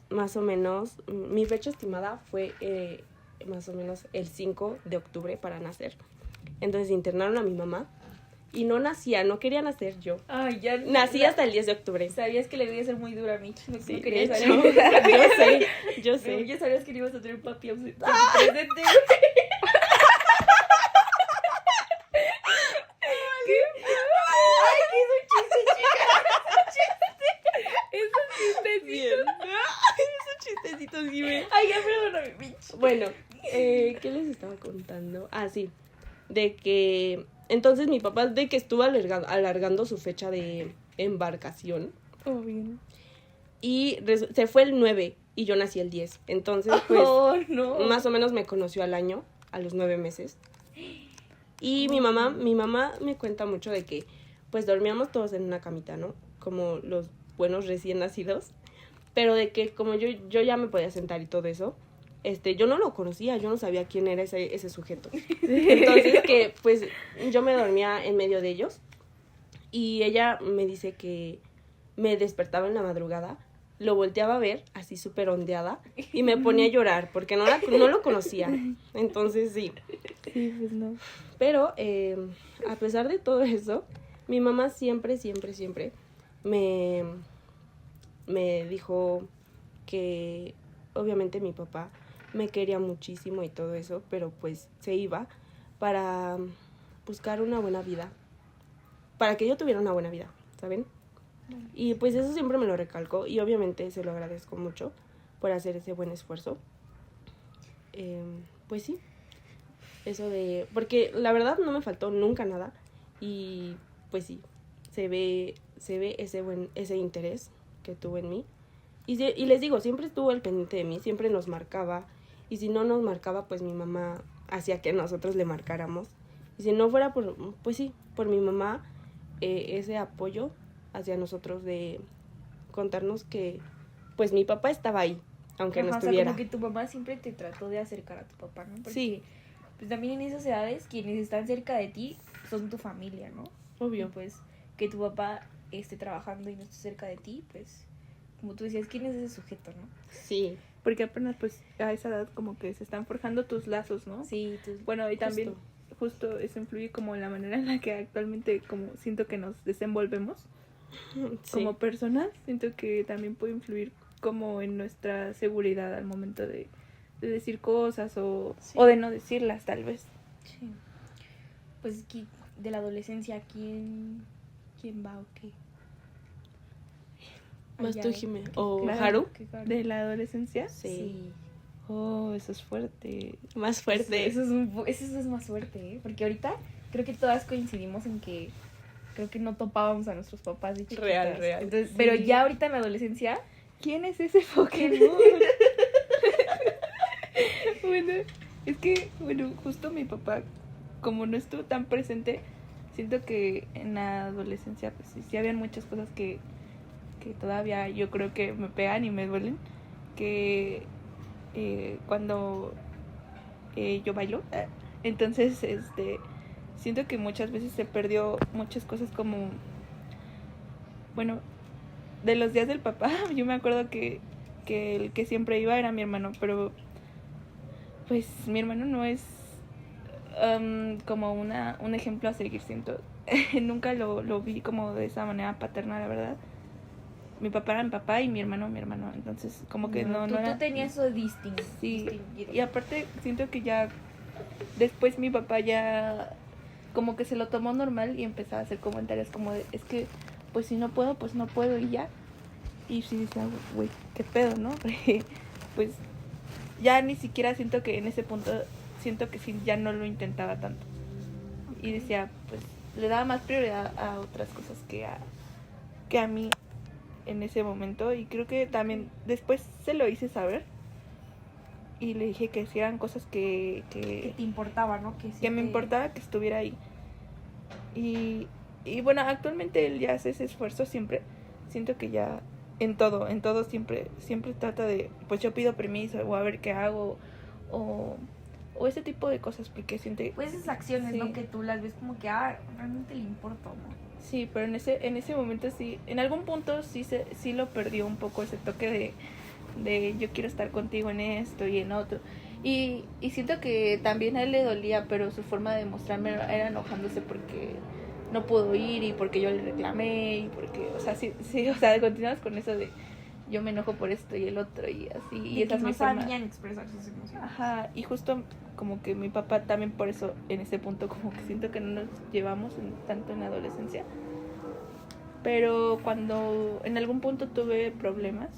Más o menos, mi fecha estimada fue más o menos el 5 de octubre para nacer. Entonces internaron a mi mamá y no quería nacer yo. Ay, ya. Nací hasta el 10 de octubre. Sabías que le debía ser muy dura a Mitch. No, Sí, no de quería hecho, saber. yo sé. Ya sabías que le ibas a tener papi presente. Bien. Esos chistecitos, dime. Ay, ya perdóname, Mitch. Bueno, ¿qué les estaba contando? Sí, de que Entonces mi papá de que estuvo alargando su fecha de embarcación. Oh, bien. Y se fue el 9 y yo nací el 10. Entonces, pues, No. más o menos me conoció al año, a los 9 meses. Y mi mamá me cuenta mucho de que, pues, dormíamos todos en una camita, ¿no? Como los buenos recién nacidos. Pero de que como yo ya me podía sentar y todo eso, yo no lo conocía, yo no sabía quién era ese sujeto. Entonces, que, pues, yo me dormía en medio de ellos. Y ella me dice que me despertaba en la madrugada, lo volteaba a ver, así súper ondeada, y me ponía a llorar, porque no lo conocía. Entonces, sí. Sí, pues no. Pero, a pesar de todo eso, mi mamá siempre me dijo que, obviamente, mi papá me quería muchísimo y todo eso, pero, pues, se iba para buscar una buena vida, para que yo tuviera una buena vida, ¿saben? Y pues eso siempre me lo recalcó y obviamente se lo agradezco mucho por hacer ese buen esfuerzo. Pues sí, eso de... Porque la verdad no me faltó nunca nada y pues sí, se ve ese interés que tuvo en mí. Y les digo, siempre estuvo al pendiente de mí, siempre nos marcaba y si no nos marcaba, pues mi mamá hacía que nosotros le marcáramos. Y si no fuera por mi mamá, ese apoyo hacia nosotros de contarnos que pues mi papá estaba ahí, aunque no estuviera. O sea, como que tu mamá siempre te trató de acercar a tu papá, ¿no? Porque, sí. Pues también en esas edades, quienes están cerca de ti son tu familia, ¿no? Obvio. Y pues que tu papá esté trabajando y no esté cerca de ti, pues como tú decías, ¿quién es ese sujeto, no? Sí. Porque apenas pues a esa edad como que se están forjando tus lazos, ¿no? Sí, Bueno, y también justo eso influye como en la manera en la que actualmente como siento que nos desenvolvemos. Sí. Como personas, siento que también puede influir como en nuestra seguridad al momento de decir cosas o de no decirlas, tal vez. Sí. Pues de la adolescencia, ¿quién va o qué? Más tú, Jimé. ¿O Claro. Haru? ¿De la adolescencia? Sí. Oh, eso es fuerte. Más fuerte. Eso es más fuerte, ¿eh? Porque ahorita creo que todas coincidimos en que creo que no topábamos a nuestros papás de chiquitas. Real. Entonces, Sí. Pero ya ahorita en la adolescencia, ¿Quién es ese Pokémon? Bueno, es que, justo mi papá, como no estuvo tan presente, siento que en la adolescencia, pues sí habían muchas cosas que todavía yo creo que me pegan y me duelen. Que cuando yo bailo, entonces, siento que muchas veces se perdió muchas cosas como, bueno, de los días del papá, yo me acuerdo que el que siempre iba era mi hermano, pero pues mi hermano no es como un ejemplo a seguir, siento. Nunca lo vi como de esa manera paterna, la verdad. Mi papá era mi papá y mi hermano, entonces como que no tú era... tenías eso distinto. Sí, distinguido. y aparte siento que ya después mi papá ya como que se lo tomó normal y empezaba a hacer comentarios como de, es que pues si no puedo, pues no puedo y ya. Y sí decía, güey, qué pedo, ¿no? Pues ya ni siquiera siento que en ese punto, siento que sí, ya no lo intentaba tanto. Y decía, pues le daba más prioridad a otras cosas que a mí en ese momento. Y creo que también después se lo hice saber. Y le dije que si eran cosas que te importaba, ¿no? Que me importaba que estuviera ahí. Y bueno, actualmente él ya hace ese esfuerzo siempre. Siento que ya en todo siempre trata de, pues yo pido permiso o a ver qué hago o ese tipo de cosas porque siente... Pues esas acciones, sí. ¿no? Que tú las ves como que, realmente le importa, ¿no? Sí, pero en ese momento sí, en algún punto sí lo perdió un poco ese toque de yo quiero estar contigo en esto y en otro. Y siento que también a él le dolía, pero su forma de mostrarme era enojándose porque no pudo ir y porque yo le reclamé y porque, o sea, sí, o sea, continuamos con eso de yo me enojo por esto y el otro y así. Y esa es mi forma. Sabían expresar sus emociones. Ajá, y justo como que mi papá también por eso en ese punto como que siento que no nos llevamos tanto en la adolescencia. Pero cuando en algún punto tuve problemas,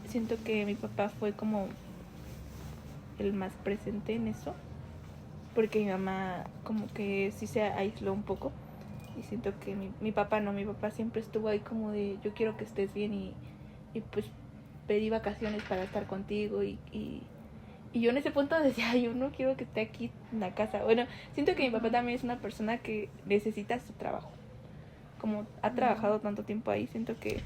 siento que mi papá fue como el más presente en eso. porque mi mamá como que sí se aisló un poco. Y siento que mi papá no, mi papá siempre estuvo ahí como de yo quiero que estés bien y pues pedí vacaciones para estar contigo y yo en ese punto decía, yo no quiero que esté aquí en la casa. Bueno, siento que mi papá también es una persona que necesita su trabajo. Como ha trabajado tanto tiempo ahí, siento que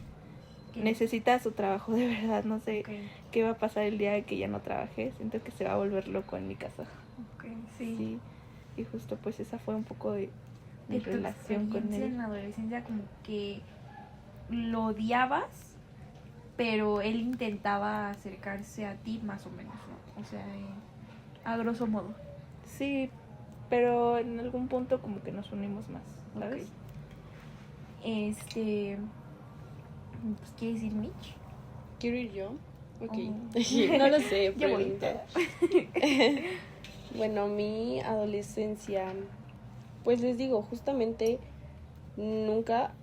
necesita su trabajo de verdad. No sé qué va a pasar el día que ya no trabajé. Siento que se va a volver loco en mi casa. Sí. Y justo pues esa fue un poco de mi relación con él. En la adolescencia como que lo odiabas, pero él intentaba acercarse a ti más o menos, ¿no? O sea, a grosso modo. Sí, pero en algún punto como que nos unimos más, ¿sabes? Pues, ¿quieres ir, Mitch? ¿Quiero ir yo? Ok. Oh. No lo sé, Yo voy. pregunta. Bueno, mi adolescencia, pues les digo, justamente nunca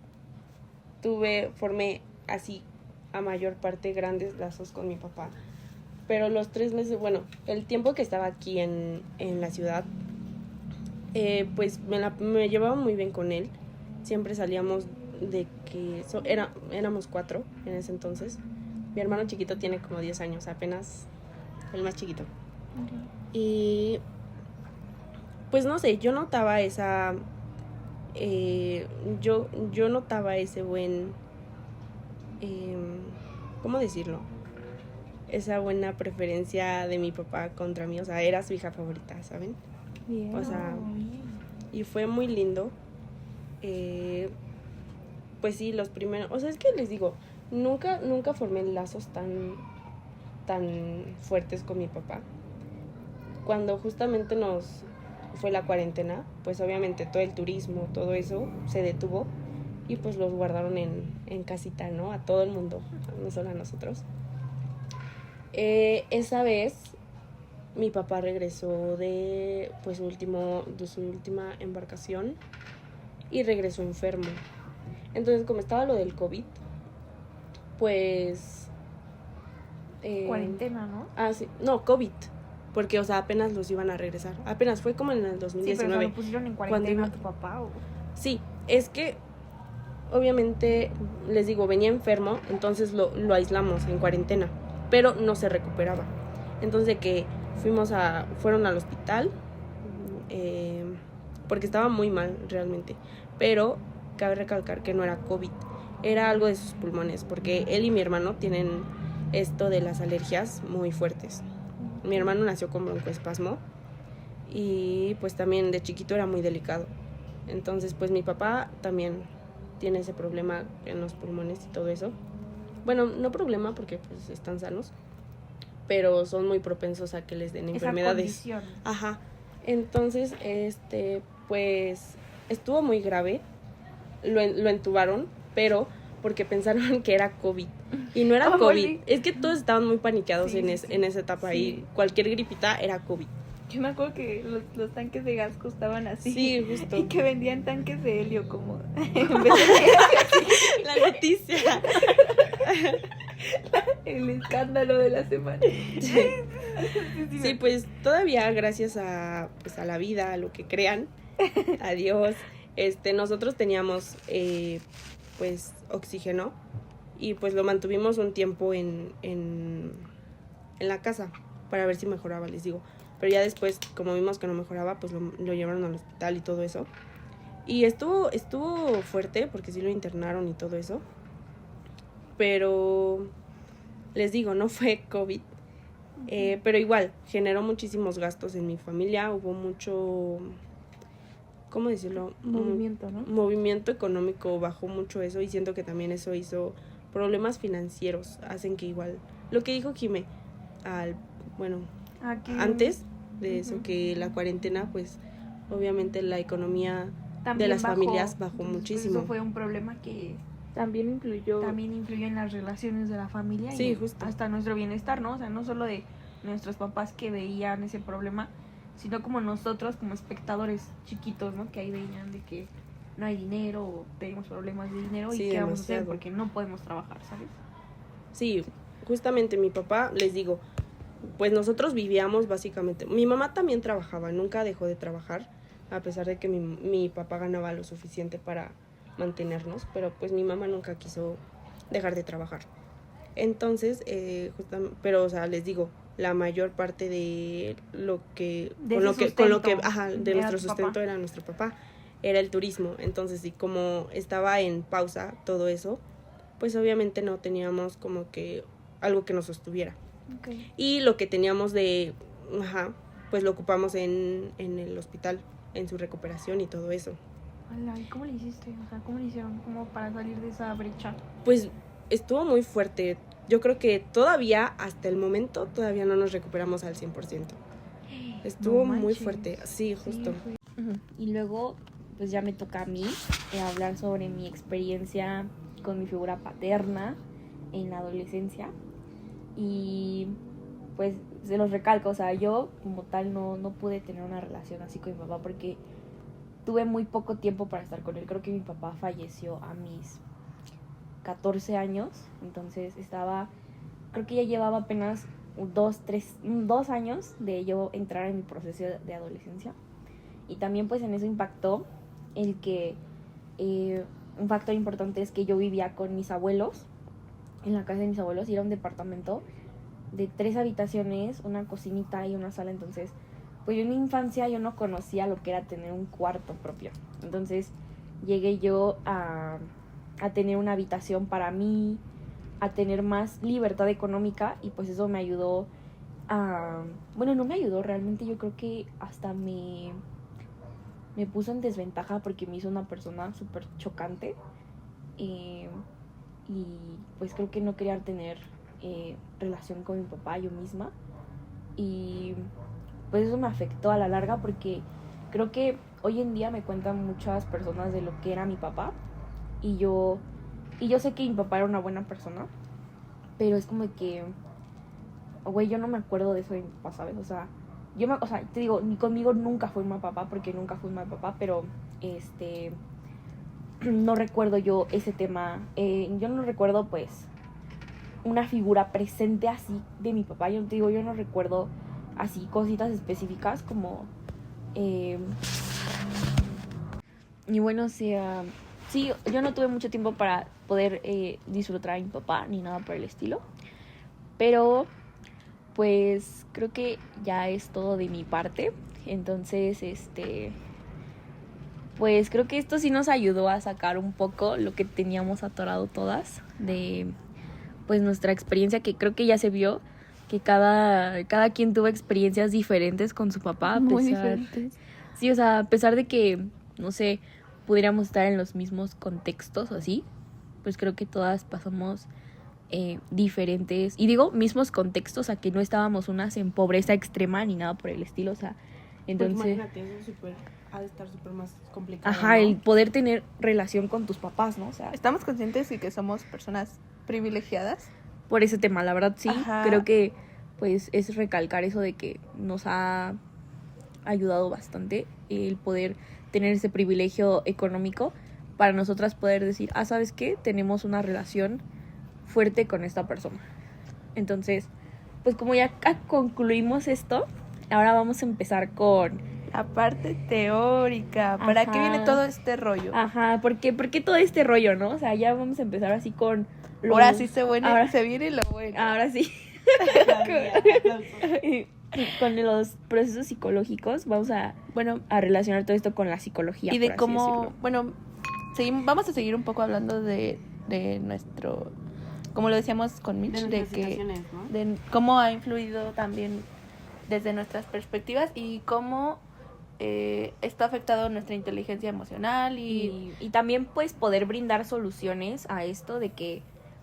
formé así a mayor parte grandes lazos con mi papá. Pero los 3 meses, bueno, el tiempo que estaba aquí en la ciudad, pues me llevaba muy bien con él. Siempre salíamos de que éramos 4 en ese entonces. Mi hermano chiquito tiene como 10 años, apenas el más chiquito. Y pues no sé, yo notaba esa yo notaba ese buen ¿cómo decirlo? Esa buena preferencia de mi papá contra mí, o sea, era su hija favorita, ¿saben? Bien. O sea, y fue muy lindo. Pues sí, los primeros, o sea, es que les digo, nunca formé lazos tan fuertes con mi papá. Cuando justamente fue la cuarentena, pues obviamente todo el turismo, todo eso se detuvo y pues los guardaron en casita, ¿no? A todo el mundo, no solo a nosotros. Esa vez mi papá regresó de su última embarcación y regresó enfermo. Entonces, como estaba lo del COVID, pues cuarentena, ¿no? Sí, no, COVID, porque, o sea, apenas los iban a regresar. Apenas fue como en el 2019. Sí, pero lo pusieron en cuarentena a tu papá, ¿o? Sí, es que obviamente, les digo, venía enfermo, entonces lo aislamos en cuarentena, pero no se recuperaba. Entonces de que fueron al hospital, porque estaba muy mal realmente, pero cabe recalcar que no era COVID, era algo de sus pulmones, porque él y mi hermano tienen esto de las alergias muy fuertes. Mi hermano nació con broncoespasmo y pues también de chiquito era muy delicado. Entonces pues mi papá también tiene ese problema en los pulmones y todo eso. Bueno, no problema porque pues están sanos, pero son muy propensos a que les den enfermedades. Esa condición. Ajá. Entonces, pues estuvo muy grave. Lo entubaron, pero porque pensaron que era COVID. Y no era COVID. Sí. Es que todos estaban muy paniqueados Sí, en sí. esa etapa. Sí. Y cualquier gripita era COVID. Yo me acuerdo que los tanques de gas costaban así. Sí, justo. Y que vendían tanques de helio como... La noticia. El escándalo de la semana. Sí, pues todavía gracias a la vida, a lo que crean, a Dios, nosotros teníamos pues oxígeno y pues lo mantuvimos un tiempo en la casa para ver si mejoraba, les digo. Pero ya después, como vimos que no mejoraba, pues lo llevaron al hospital y todo eso. Y estuvo fuerte porque sí lo internaron y todo eso. Pero les digo, no fue COVID. Pero igual, generó muchísimos gastos en mi familia. Hubo mucho, ¿cómo decirlo? Movimiento, ¿no? Movimiento económico, bajó mucho eso. Y siento que también eso hizo problemas financieros. Hacen que igual, lo que dijo Jime, antes de eso, que la cuarentena, pues obviamente la economía también de las bajó. familias bajó Entonces, muchísimo. Eso fue un problema que También influyó en las relaciones de la familia Sí, y justo. hasta nuestro bienestar, ¿no? O sea, no solo de nuestros papás que veían ese problema, sino como nosotros como espectadores chiquitos, ¿no? Que ahí veían de que no hay dinero o tenemos problemas de dinero Sí, y qué vamos a hacer demasiado. porque no podemos trabajar, ¿sabes? Sí, justamente mi papá, les digo, pues nosotros vivíamos básicamente, mi mamá también trabajaba, nunca dejó de trabajar, a pesar de que mi papá ganaba lo suficiente para mantenernos, pero pues mi mamá nunca quiso dejar de trabajar. Entonces, pero o sea, les digo, la mayor parte de lo que, De con lo ese que, sustento de era nuestro tu sustento papá. era nuestro papá, era el turismo. Entonces, y como estaba en pausa todo eso, pues obviamente no teníamos como que algo que nos sostuviera. Okay. Y lo que teníamos pues lo ocupamos en el hospital, en su recuperación y todo eso. Hola, ¿y cómo le hiciste? O sea, ¿cómo le hicieron como para salir de esa brecha? Pues estuvo muy fuerte. Yo creo que todavía, hasta el momento, todavía no nos recuperamos al 100%. Estuvo No muy manches. fuerte, sí, justo. Sí, Ujú. Y luego, pues ya me toca a mí hablar sobre mi experiencia con mi figura paterna en la adolescencia. Y pues se los recalco, o sea, yo como tal no pude tener una relación así con mi papá porque tuve muy poco tiempo para estar con él. Creo que mi papá falleció a mis 14 años, entonces creo que ya llevaba apenas 2 años de yo entrar en mi proceso de adolescencia. Y también pues en eso impactó el que un factor importante es que yo vivía con mis abuelos, en la casa de mis abuelos, y era un departamento de 3 habitaciones, una cocinita y una sala. Entonces pues yo en mi infancia yo no conocía lo que era tener un cuarto propio. Entonces llegué yo a tener una habitación para mí, a tener más libertad económica, y pues eso me ayudó bueno, no me ayudó realmente, yo creo que hasta me puso en desventaja porque me hizo una persona súper chocante, y pues creo que no quería tener relación con mi papá yo misma, y pues eso me afectó a la larga porque creo que hoy en día me cuentan muchas personas de lo que era mi papá, y yo sé que mi papá era una buena persona, pero es como que, güey, yo no me acuerdo de eso de mi papá, ¿sabes? O sea, te digo, ni conmigo nunca fue un mal papá, porque nunca fue un mal papá, pero no recuerdo yo ese tema. Yo no recuerdo, pues, una figura presente así de mi papá. Yo te digo, yo no recuerdo así cositas específicas como y bueno, o sea, sí, yo no tuve mucho tiempo para poder disfrutar a mi papá ni nada por el estilo, pero pues creo que ya es todo de mi parte. Entonces, pues creo que esto sí nos ayudó a sacar un poco lo que teníamos atorado todas de pues nuestra experiencia, que creo que ya se vio que cada quien tuvo experiencias diferentes con su papá, muy diferentes. Sí, o sea, a pesar de que, no sé, pudiéramos estar en los mismos contextos o así, pues creo que todas pasamos diferentes, y digo mismos contextos, a que no estábamos unas en pobreza extrema ni nada por el estilo, o sea, entonces pues imagínate, eso ha de estar súper más complicado. Ajá, ¿no? el poder tener relación con tus papás, ¿no? O sea, Estamos conscientes de que somos personas privilegiadas. por ese tema, la verdad sí, Ajá. creo que pues es recalcar eso de que nos ha ayudado bastante el poder tener ese privilegio económico para nosotras poder decir, ¿sabes qué? Tenemos una relación fuerte con esta persona. Entonces, pues como ya concluimos esto, ahora vamos a empezar con La parte teórica. ¿Para Ajá. qué viene todo este rollo? Ajá, ¿por qué todo este rollo, no? O sea, ya vamos a empezar así con Ahora sí se viene lo bueno. Ahora sí. Con los procesos psicológicos vamos a relacionar todo esto con la psicología. Y de por así cómo, decirlo. bueno, vamos a seguir un poco hablando de nuestro, como lo decíamos con Mitch, De de nuestras que situaciones, ¿no? de cómo ha influido también desde nuestras perspectivas y cómo esto ha afectado nuestra inteligencia emocional Y también pues poder brindar soluciones a esto de que,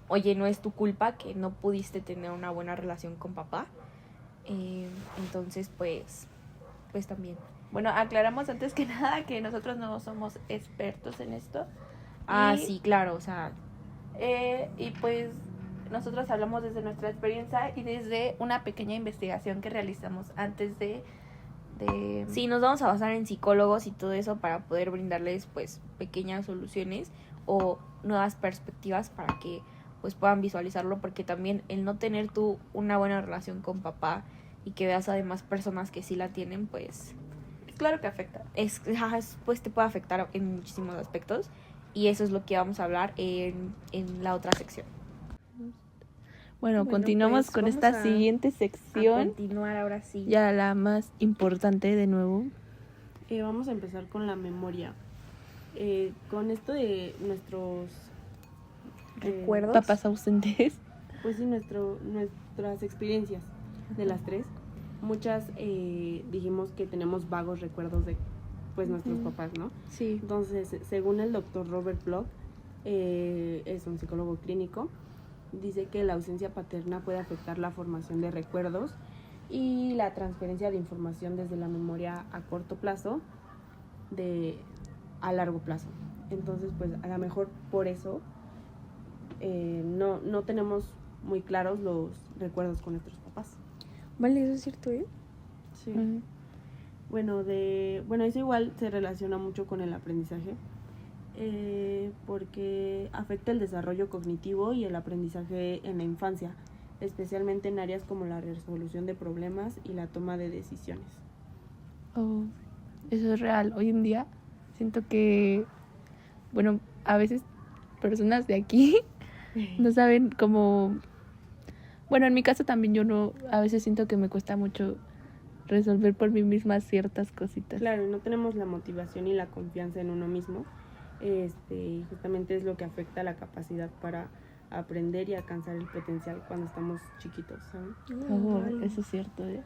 oye, no es tu culpa que no pudiste tener una buena relación con papá. Entonces pues también. Bueno, aclaramos antes que nada que nosotros no somos expertos en esto. Sí, claro, o sea, Y pues nosotros hablamos desde nuestra experiencia y desde una pequeña investigación que realizamos antes de sí, nos vamos a basar en psicólogos y todo eso para poder brindarles pues pequeñas soluciones o nuevas perspectivas para que pues puedan visualizarlo, porque también el no tener tú una buena relación con papá y que veas además personas que sí la tienen, pues Claro que afecta. pues te puede afectar en muchísimos aspectos, y eso es lo que vamos a hablar en la otra sección. Bueno, continuamos pues, con vamos esta a- siguiente A sección. continuar ahora sí. Ya la más importante de nuevo. Vamos a empezar con la memoria. Con esto de nuestros Recuerdos. Papás ausentes. pues sí, nuestras experiencias de las tres. Muchas dijimos que tenemos vagos recuerdos de pues nuestros papás, ¿no? Sí. Entonces, según el doctor Robert Bloch, es un psicólogo clínico, dice que la ausencia paterna puede afectar la formación de recuerdos y la transferencia de información desde la memoria a corto plazo a largo plazo. Entonces, pues a lo mejor por eso no tenemos muy claros los recuerdos con nuestros papás. Vale, eso es cierto, ¿eh? Sí. Bueno, eso igual se relaciona mucho con el aprendizaje, porque afecta el desarrollo cognitivo y el aprendizaje en la infancia, especialmente en áreas como la resolución de problemas y la toma de decisiones. Oh, eso es real. Hoy en día siento que, bueno, a veces personas de aquí no saben cómo... Bueno, en mi caso también a veces siento que me cuesta mucho resolver por mí misma ciertas cositas. Claro, no tenemos la motivación y la confianza en uno mismo. Y justamente es lo que afecta la capacidad para aprender y alcanzar el potencial cuando estamos chiquitos, ¿saben? Oh, eso es cierto, ¿eh?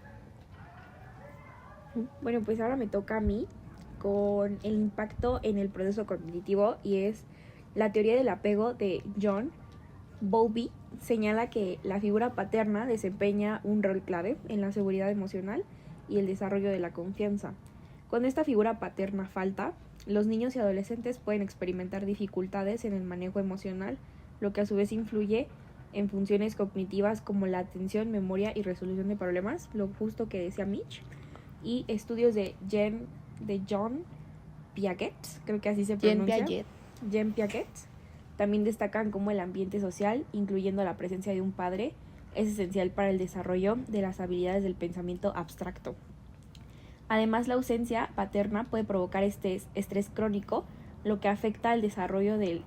Bueno, pues ahora me toca a mí con el impacto en el proceso cognitivo, y es la teoría del apego de John Bowlby. Señala que la figura paterna desempeña un rol clave en la seguridad emocional y el desarrollo de la confianza. Cuando esta figura paterna falta, los niños y adolescentes pueden experimentar dificultades en el manejo emocional, lo que a su vez influye en funciones cognitivas como la atención, memoria y resolución de problemas, lo justo que decía Mitch. Y estudios de John Piaget, creo que así se pronuncia. Jean Piaget, también destacan cómo el ambiente social, incluyendo la presencia de un padre, es esencial para el desarrollo de las habilidades del pensamiento abstracto. Además, la ausencia paterna puede provocar estrés crónico, lo que afecta al desarrollo del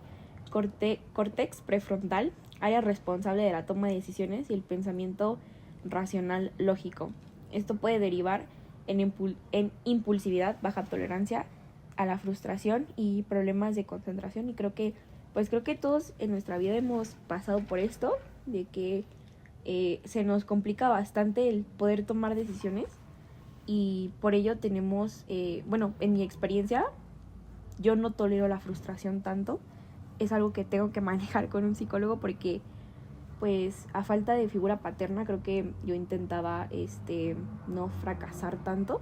córtex prefrontal, área responsable de la toma de decisiones y el pensamiento racional lógico. Esto puede derivar en impulsividad, baja tolerancia a la frustración y problemas de concentración. Y creo que todos en nuestra vida hemos pasado por esto, de que se nos complica bastante el poder tomar decisiones, y por ello tenemos, en mi experiencia, yo no tolero la frustración tanto. Es algo que tengo que manejar con un psicólogo, porque pues a falta de figura paterna creo que yo intentaba no fracasar tanto.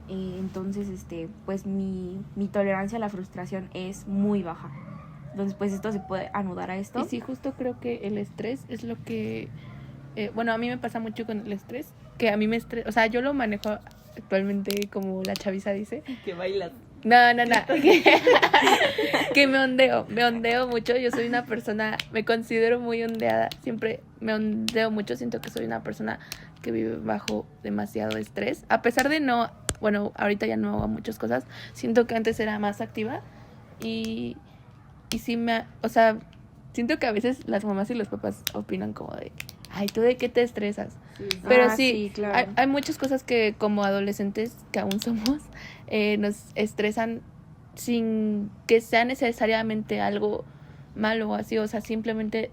Entonces pues mi tolerancia a la frustración es muy baja. Entonces pues esto se puede anudar a esto. Y sí, justo creo que el estrés es lo que... a mí me pasa mucho con el estrés, que a mí me estresa, o sea, yo lo manejo actualmente como la chaviza dice. Que bailas. No. Que me ondeo mucho. Yo soy una persona, me considero muy ondeada. Siempre me ondeo mucho. Siento que soy una persona que vive bajo demasiado estrés. A pesar de ahorita ya no hago muchas cosas. Siento que antes era más activa. Y sí siento que a veces las mamás y los papás opinan como de, ay, ¿tú de qué te estresas? Sí. Pero sí, claro. hay muchas cosas que como adolescentes, que aún somos, nos estresan sin que sea necesariamente algo malo o así. O sea, simplemente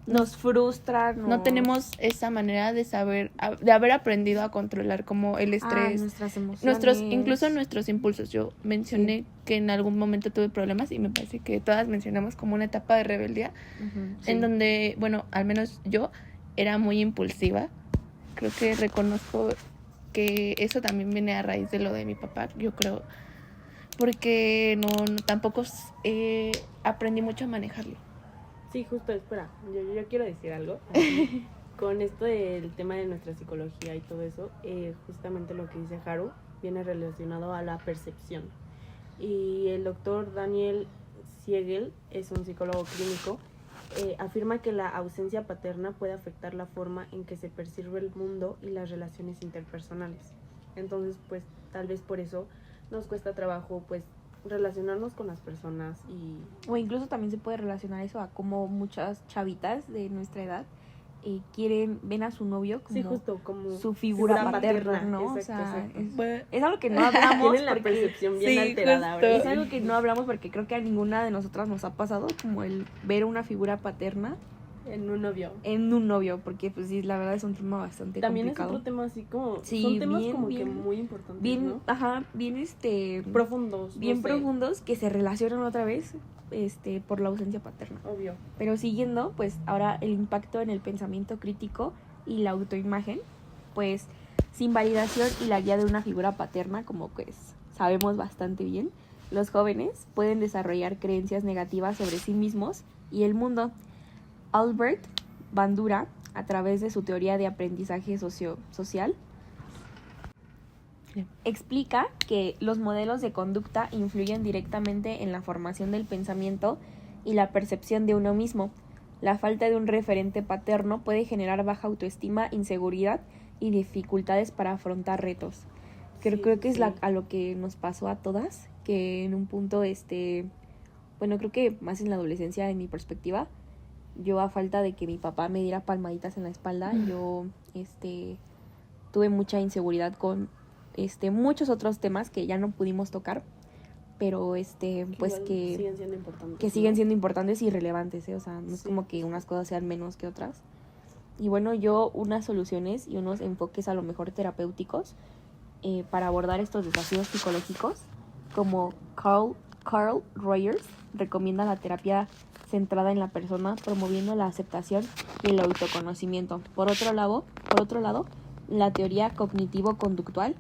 nos frustran. no tenemos esa manera de de haber aprendido a controlar como el estrés. Nuestras emociones. Incluso nuestros impulsos. Yo mencioné que en algún momento tuve problemas, y me parece que todas mencionamos como una etapa de rebeldía, en donde, al menos yo era muy impulsiva. Creo que reconozco que eso también viene a raíz de lo de mi papá, yo creo, porque tampoco aprendí mucho a manejarlo. Sí, justo, espera, yo quiero decir algo. Con esto del tema de nuestra psicología y todo eso, justamente lo que dice Haru viene relacionado a la percepción. Y el doctor Daniel Siegel es un psicólogo clínico. afirma que la ausencia paterna puede afectar la forma en que se percibe el mundo y las relaciones interpersonales. Entonces, pues tal vez por eso nos cuesta trabajo pues relacionarnos con las personas y... O incluso también se puede relacionar eso a cómo muchas chavitas de nuestra edad ven a su novio como, sí, justo, como su figura paterna, ¿no? Exacto, o sea, exacto. es algo que no hablamos. Tienen la porque, percepción bien sí, alterada. justo. ¿verdad? es algo que no hablamos porque creo que a ninguna de nosotras nos ha pasado, como el ver una figura paterna En un novio. en un novio, porque pues sí, la verdad es un tema bastante También complicado. es otro tema así como... Sí, son temas bien, como bien, que muy importantes, bien, ¿no? ajá, bien Profundos. bien no sé, profundos que se relacionan otra vez por la ausencia paterna. Obvio. Pero siguiendo, pues ahora el impacto en el pensamiento crítico y la autoimagen, pues sin validación y la guía de una figura paterna, como pues sabemos bastante bien, los jóvenes pueden desarrollar creencias negativas sobre sí mismos y el mundo. Albert Bandura, a través de su teoría de aprendizaje social, explica que los modelos de conducta influyen directamente en la formación del pensamiento y la percepción de uno mismo. La falta de un referente paterno puede generar baja autoestima, inseguridad y dificultades para afrontar retos. Creo que es a lo que nos pasó a todas, que en un punto, bueno, creo que más en la adolescencia, en mi perspectiva, yo a falta de que mi papá me diera palmaditas en la espalda, yo tuve mucha inseguridad con muchos otros temas que ya no pudimos tocar, pero pues que siguen siendo importantes. que siguen siendo importantes y relevantes, o sea, no es como que unas cosas sean menos que otras. Y bueno, yo unas soluciones y unos enfoques a lo mejor terapéuticos para abordar estos desafíos psicológicos, como Carl Rogers recomienda la terapia centrada en la persona, promoviendo la aceptación y el autoconocimiento. Por otro lado, la teoría cognitivo-conductual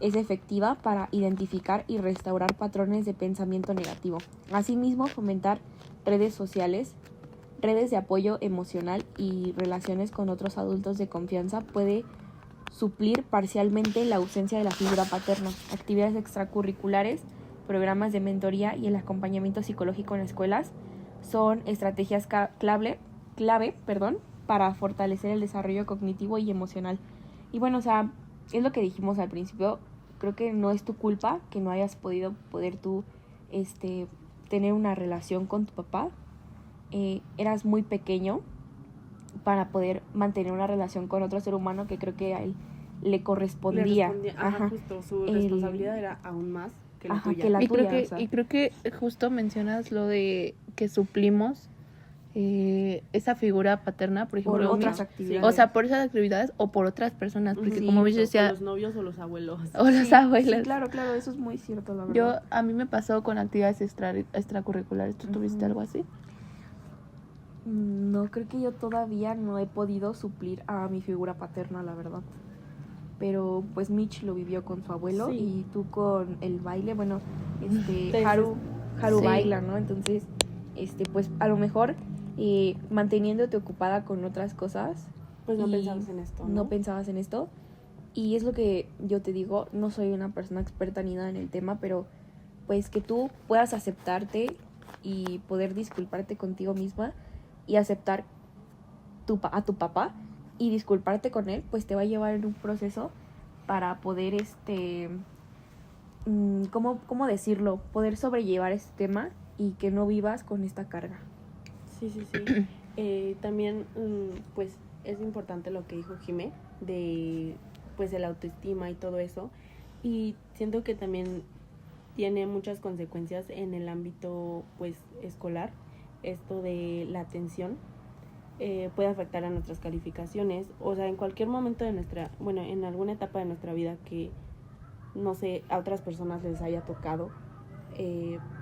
es efectiva para identificar y restaurar patrones de pensamiento negativo. Asimismo, fomentar redes sociales, redes de apoyo emocional y relaciones con otros adultos de confianza puede suplir parcialmente la ausencia de la figura paterna. Actividades extracurriculares, programas de mentoría y el acompañamiento psicológico en escuelas son estrategias clave, para fortalecer el desarrollo cognitivo y emocional. Y bueno, o sea, es lo que dijimos al principio, creo que no es tu culpa que no hayas poder tú tener una relación con tu papá. Eras muy pequeño para poder mantener una relación con otro ser humano que creo que a él le correspondía. Ajá, justo, su responsabilidad era aún más que la tuya. Que la tuya, creo que, o sea. y creo que justo mencionas lo de que suplimos esa figura paterna, por ejemplo, por otras actividades. o sea, por esas actividades o por otras personas, porque Sí, como ves Justo, decía, o los novios o los abuelos. o los Sí, abuelos. sí, claro, eso es muy cierto, la Yo, verdad. a mí me pasó con actividades extracurriculares. ¿Tú tuviste algo así? No, creo que yo todavía no he podido suplir a mi figura paterna, la verdad. Pero pues Mitch lo vivió con su abuelo Sí. y tú con el baile, bueno, Entonces, Haru sí. baila, ¿no? Entonces, pues a lo mejor manteniéndote ocupada con otras cosas. pues no y pensabas en esto, ¿no? No pensabas en esto. Y es lo que yo te digo, no soy una persona experta ni nada en el tema, pero pues que tú puedas aceptarte y poder disculparte contigo misma y aceptar a tu papá y disculparte con él, pues te va a llevar en un proceso para poder ¿cómo decirlo? Poder sobrellevar este tema y que no vivas con esta carga. Sí. También, pues, es importante lo que dijo Jimé, de, pues, el autoestima y todo eso. Y siento que también tiene muchas consecuencias en el ámbito, pues, escolar. Esto de la atención puede afectar a nuestras calificaciones. O sea, en cualquier momento de en alguna etapa de nuestra vida que, no sé, a otras personas les haya tocado,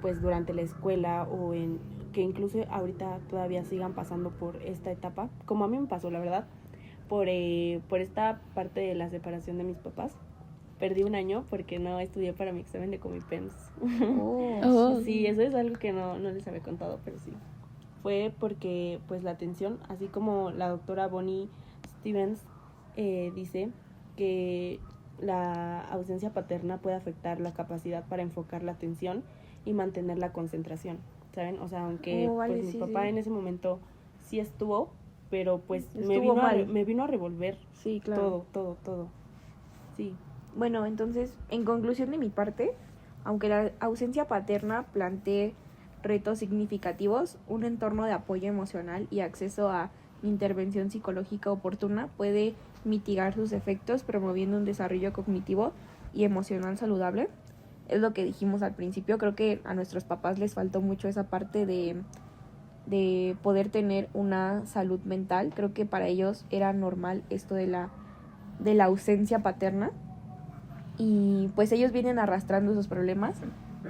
pues durante la escuela o que incluso ahorita todavía sigan pasando por esta etapa, como a mí me pasó, la verdad, por esta parte de la separación de mis papás. Perdí un año porque no estudié para mi examen de Comipems. Oh. Sí, eso es algo que no les había contado, pero sí. Fue porque, pues, la atención, así como la doctora Bonnie Stevens dice que la ausencia paterna puede afectar la capacidad para enfocar la atención y mantener la concentración, ¿saben? O sea, aunque Oh, vale, pues mi sí, papá sí. en ese momento sí estuvo, pero pues Estuvo mal. me vino a revolver Sí, claro. todo. Sí. Bueno, entonces, en conclusión de mi parte, aunque la ausencia paterna plantee retos significativos, un entorno de apoyo emocional y acceso a intervención psicológica oportuna puede mitigar sus efectos, promoviendo un desarrollo cognitivo y emocional saludable. Es lo que dijimos al principio, creo que a nuestros papás les faltó mucho esa parte de poder tener una salud mental. Creo que para ellos era normal esto de la ausencia paterna, y pues ellos vienen arrastrando esos problemas.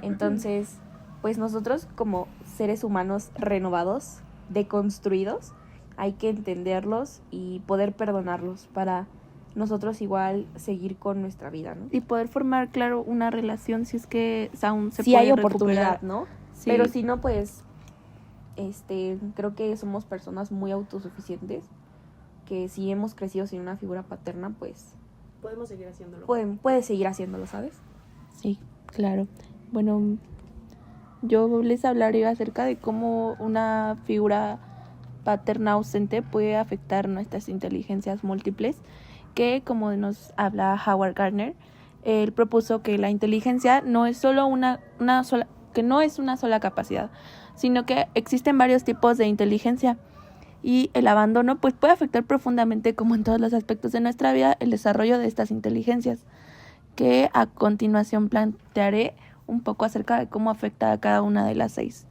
Entonces, pues nosotros como seres humanos renovados, deconstruidos, hay que entenderlos y poder perdonarlos para nosotros igual seguir con nuestra vida, ¿no? Y poder formar, claro, una relación si es que aún se Si puede hay oportunidad, recuperar. ¿no? Sí. Pero si no, pues creo que somos personas muy autosuficientes, que si hemos crecido sin una figura paterna, pues Podemos seguir haciéndolo. puedes seguir haciéndolo, ¿sabes? Sí, claro. Bueno, yo les hablaré acerca de cómo una figura paterna ausente puede afectar nuestras inteligencias múltiples, que como nos habla Howard Gardner, él propuso que la inteligencia no es solo una sola capacidad, sino que existen varios tipos de inteligencia. Y el abandono pues puede afectar profundamente, como en todos los aspectos de nuestra vida, el desarrollo de estas inteligencias, que a continuación plantearé un poco acerca de cómo afecta a cada una de las 6.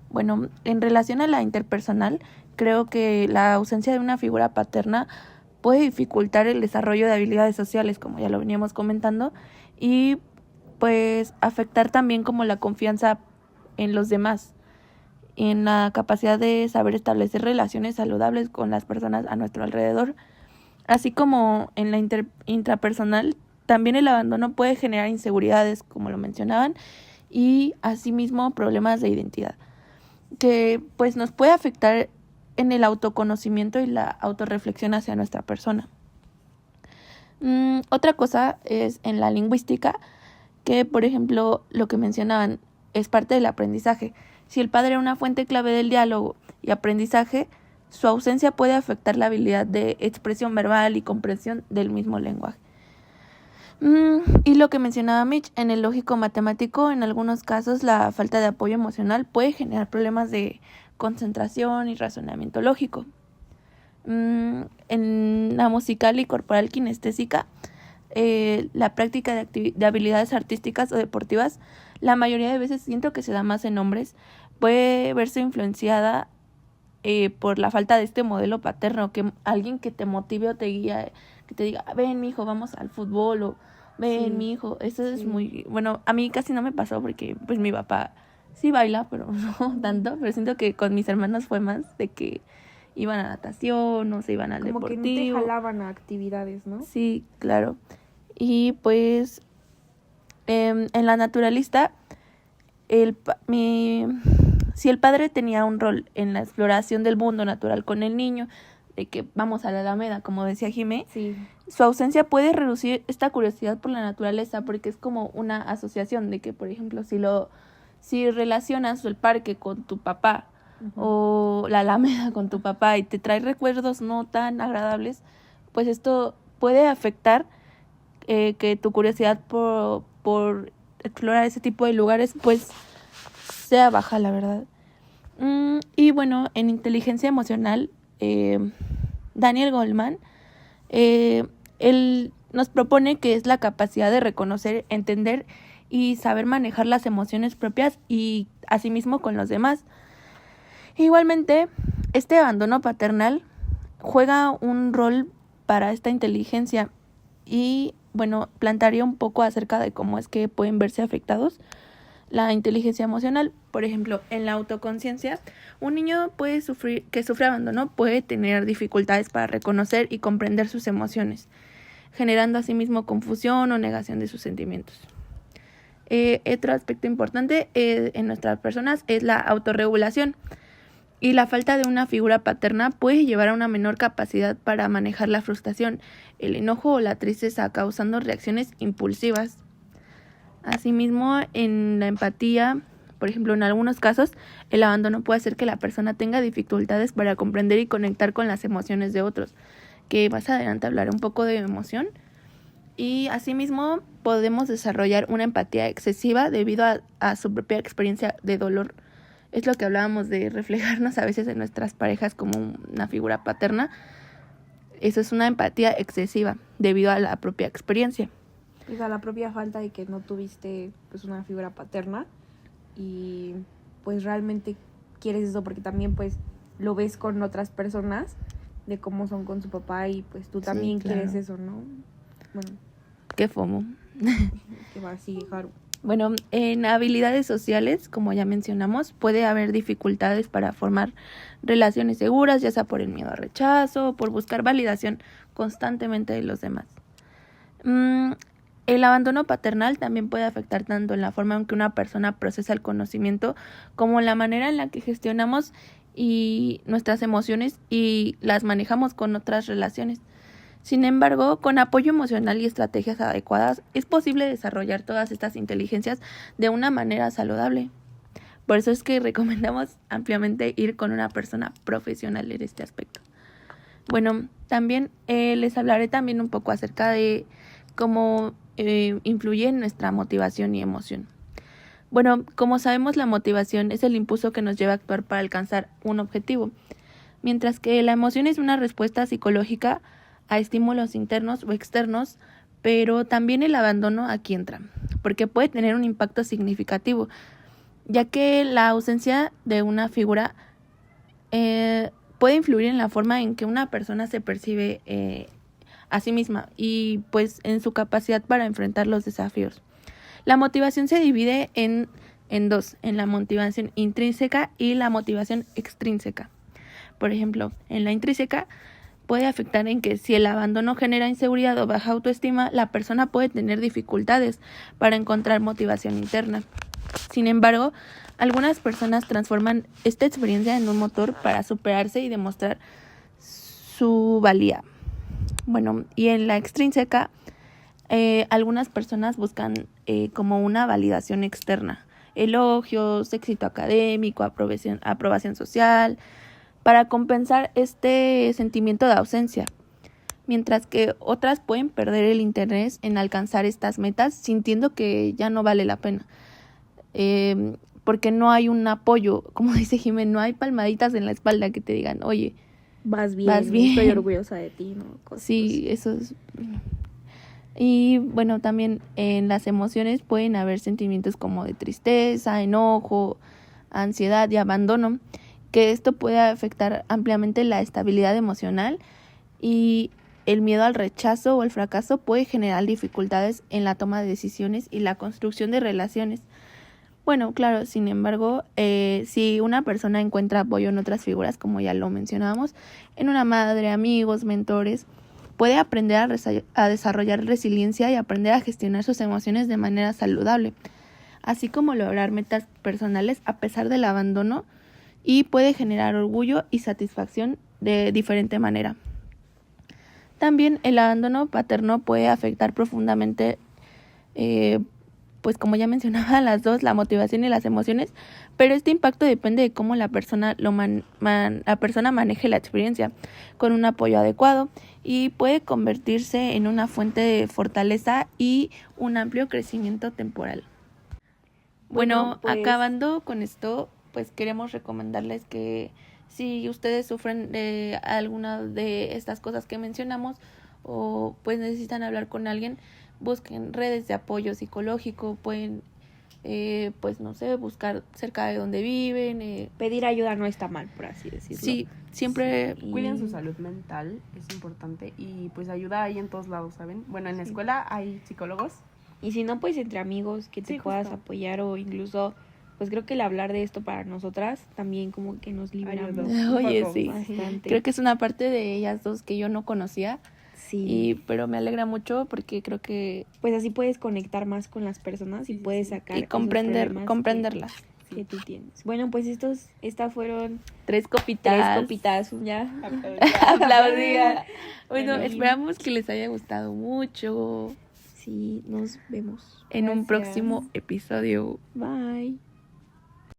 Bueno, en relación a la interpersonal, creo que la ausencia de una figura paterna puede dificultar el desarrollo de habilidades sociales, como ya lo veníamos comentando, y pues afectar también como la confianza en los demás, en la capacidad de saber establecer relaciones saludables con las personas a nuestro alrededor. Así como en la intrapersonal, también el abandono puede generar inseguridades, como lo mencionaban, y asimismo problemas de identidad, que pues nos puede afectar en el autoconocimiento y la autorreflexión hacia nuestra persona. Otra cosa es en la lingüística, que por ejemplo lo que mencionaban es parte del aprendizaje. Si el padre era una fuente clave del diálogo y aprendizaje, su ausencia puede afectar la habilidad de expresión verbal y comprensión del mismo lenguaje. Y lo que mencionaba Mitch, en el lógico matemático, en algunos casos la falta de apoyo emocional puede generar problemas de concentración y razonamiento lógico. En la musical y corporal kinestésica, la práctica de habilidades artísticas o deportivas, la mayoría de veces siento que se da más en hombres, puede verse influenciada por la falta de este modelo paterno, que alguien que te motive o te guíe, que te diga, ven mijo, vamos al fútbol, o ven mijo. Eso es muy, bueno, a mí casi no me pasó porque pues mi papá sí baila, pero no tanto, pero siento que con mis hermanos fue más de que iban a natación o se iban al Como deportivo. que no te jalaban a actividades, ¿no? Sí, claro. Y pues en la naturalista, si el padre tenía un rol en la exploración del mundo natural con el niño, de que vamos a la Alameda, como decía Jimé, Sí. su ausencia puede reducir esta curiosidad por la naturaleza, porque es como una asociación de que, por ejemplo, si relacionas el parque con tu papá, o la Alameda con tu papá y te trae recuerdos no tan agradables, pues esto puede afectar que tu curiosidad por explorar ese tipo de lugares pues sea baja, la verdad. Y bueno, en inteligencia emocional, Daniel Goleman, él nos propone que es la capacidad de reconocer, entender y saber manejar las emociones propias y asimismo con los demás. Igualmente, este abandono paternal juega un rol para esta inteligencia y, bueno, plantearía un poco acerca de cómo es que pueden verse afectados la inteligencia emocional. Por ejemplo, en la autoconciencia, un niño que sufre abandono puede tener dificultades para reconocer y comprender sus emociones, generando asimismo confusión o negación de sus sentimientos. Otro aspecto importante en nuestras personas es la autorregulación. Y la falta de una figura paterna puede llevar a una menor capacidad para manejar la frustración, el enojo o la tristeza, causando reacciones impulsivas. Asimismo, en la empatía Por ejemplo, en algunos casos, el abandono puede hacer que la persona tenga dificultades para comprender y conectar con las emociones de otros, que más adelante hablaré un poco de emoción. Y asimismo podemos desarrollar una empatía excesiva debido a su propia experiencia de dolor. Es lo que hablábamos de reflejarnos a veces en nuestras parejas como una figura paterna. Eso es una empatía excesiva debido a la propia experiencia. Pues a la propia falta de que no tuviste pues una figura paterna y pues realmente quieres eso porque también pues lo ves con otras personas de cómo son con su papá y pues tú también quieres eso, ¿no? Bueno, Qué fomo. que va así, Haru. Bueno, en habilidades sociales, como ya mencionamos, puede haber dificultades para formar relaciones seguras, ya sea por el miedo al rechazo o por buscar validación constantemente de los demás. El abandono paternal también puede afectar tanto en la forma en que una persona procesa el conocimiento como en la manera en la que gestionamos y nuestras emociones y las manejamos con otras relaciones. Sin embargo, con apoyo emocional y estrategias adecuadas, es posible desarrollar todas estas inteligencias de una manera saludable. Por eso es que recomendamos ampliamente ir con una persona profesional en este aspecto. Bueno, también les hablaré también un poco acerca de cómo influye en nuestra motivación y emoción. Bueno, como sabemos, la motivación es el impulso que nos lleva a actuar para alcanzar un objetivo, mientras que la emoción es una respuesta psicológica a estímulos internos o externos, pero también el abandono aquí entra, porque puede tener un impacto significativo, ya que la ausencia de una figura puede influir en la forma en que una persona se percibe a sí misma y pues en su capacidad para enfrentar los desafíos. La motivación se divide en dos, en la motivación intrínseca y la motivación extrínseca. Por ejemplo, en la intrínseca puede afectar en que si el abandono genera inseguridad o baja autoestima, la persona puede tener dificultades para encontrar motivación interna. Sin embargo, algunas personas transforman esta experiencia en un motor para superarse y demostrar su valía. Bueno, y en la extrínseca, algunas personas buscan como una validación externa, elogios, éxito académico, aprobación social, para compensar este sentimiento de ausencia, mientras que otras pueden perder el interés en alcanzar estas metas sintiendo que ya no vale la pena, porque no hay un apoyo, como dice Jimé, no hay palmaditas en la espalda que te digan, oye, Vas bien, estoy orgullosa de ti, ¿no? Cosas sí, eso es. Y bueno, también en las emociones pueden haber sentimientos como de tristeza, enojo, ansiedad y abandono, que esto puede afectar ampliamente la estabilidad emocional, y el miedo al rechazo o el fracaso puede generar dificultades en la toma de decisiones y la construcción de relaciones. Bueno, claro, sin embargo, si una persona encuentra apoyo en otras figuras, como ya lo mencionábamos, en una madre, amigos, mentores, puede aprender a desarrollar resiliencia y aprender a gestionar sus emociones de manera saludable, así como lograr metas personales a pesar del abandono, y puede generar orgullo y satisfacción de diferente manera. También el abandono paterno puede afectar profundamente, pues como ya mencionaba, las dos, la motivación y las emociones, pero este impacto depende de cómo la persona maneje la experiencia con un apoyo adecuado, y puede convertirse en una fuente de fortaleza y un amplio crecimiento temporal. Bueno, pues, acabando con esto, pues queremos recomendarles que si ustedes sufren de alguna de estas cosas que mencionamos o pues necesitan hablar con alguien, busquen redes de apoyo psicológico, pueden pues no sé, buscar cerca de donde viven. pedir ayuda no está mal, por así decirlo. Sí, siempre Cuiden su salud mental, es importante, y pues ayuda hay en todos lados, ¿saben? Bueno, en la escuela hay psicólogos. Y si no, pues entre amigos que te Sí, puedas justo. apoyar, o incluso, pues creo que el hablar de esto para nosotras también como que nos liberamos Ayudó. Oye, poco. sí. bastante. Creo que es una parte de ellas dos que yo no conocía, Sí, pero me alegra mucho porque creo que pues así puedes conectar más con las personas y Sí, sí, puedes sí. sacar y esos comprenderlas. problemas que tú tienes. Bueno, pues estas fueron 3 copitas. 3 copitas ya. Aplaudida. Bueno, Bueno. esperamos que les haya gustado mucho Sí, nos vemos. en un Gracias. próximo episodio. Bye.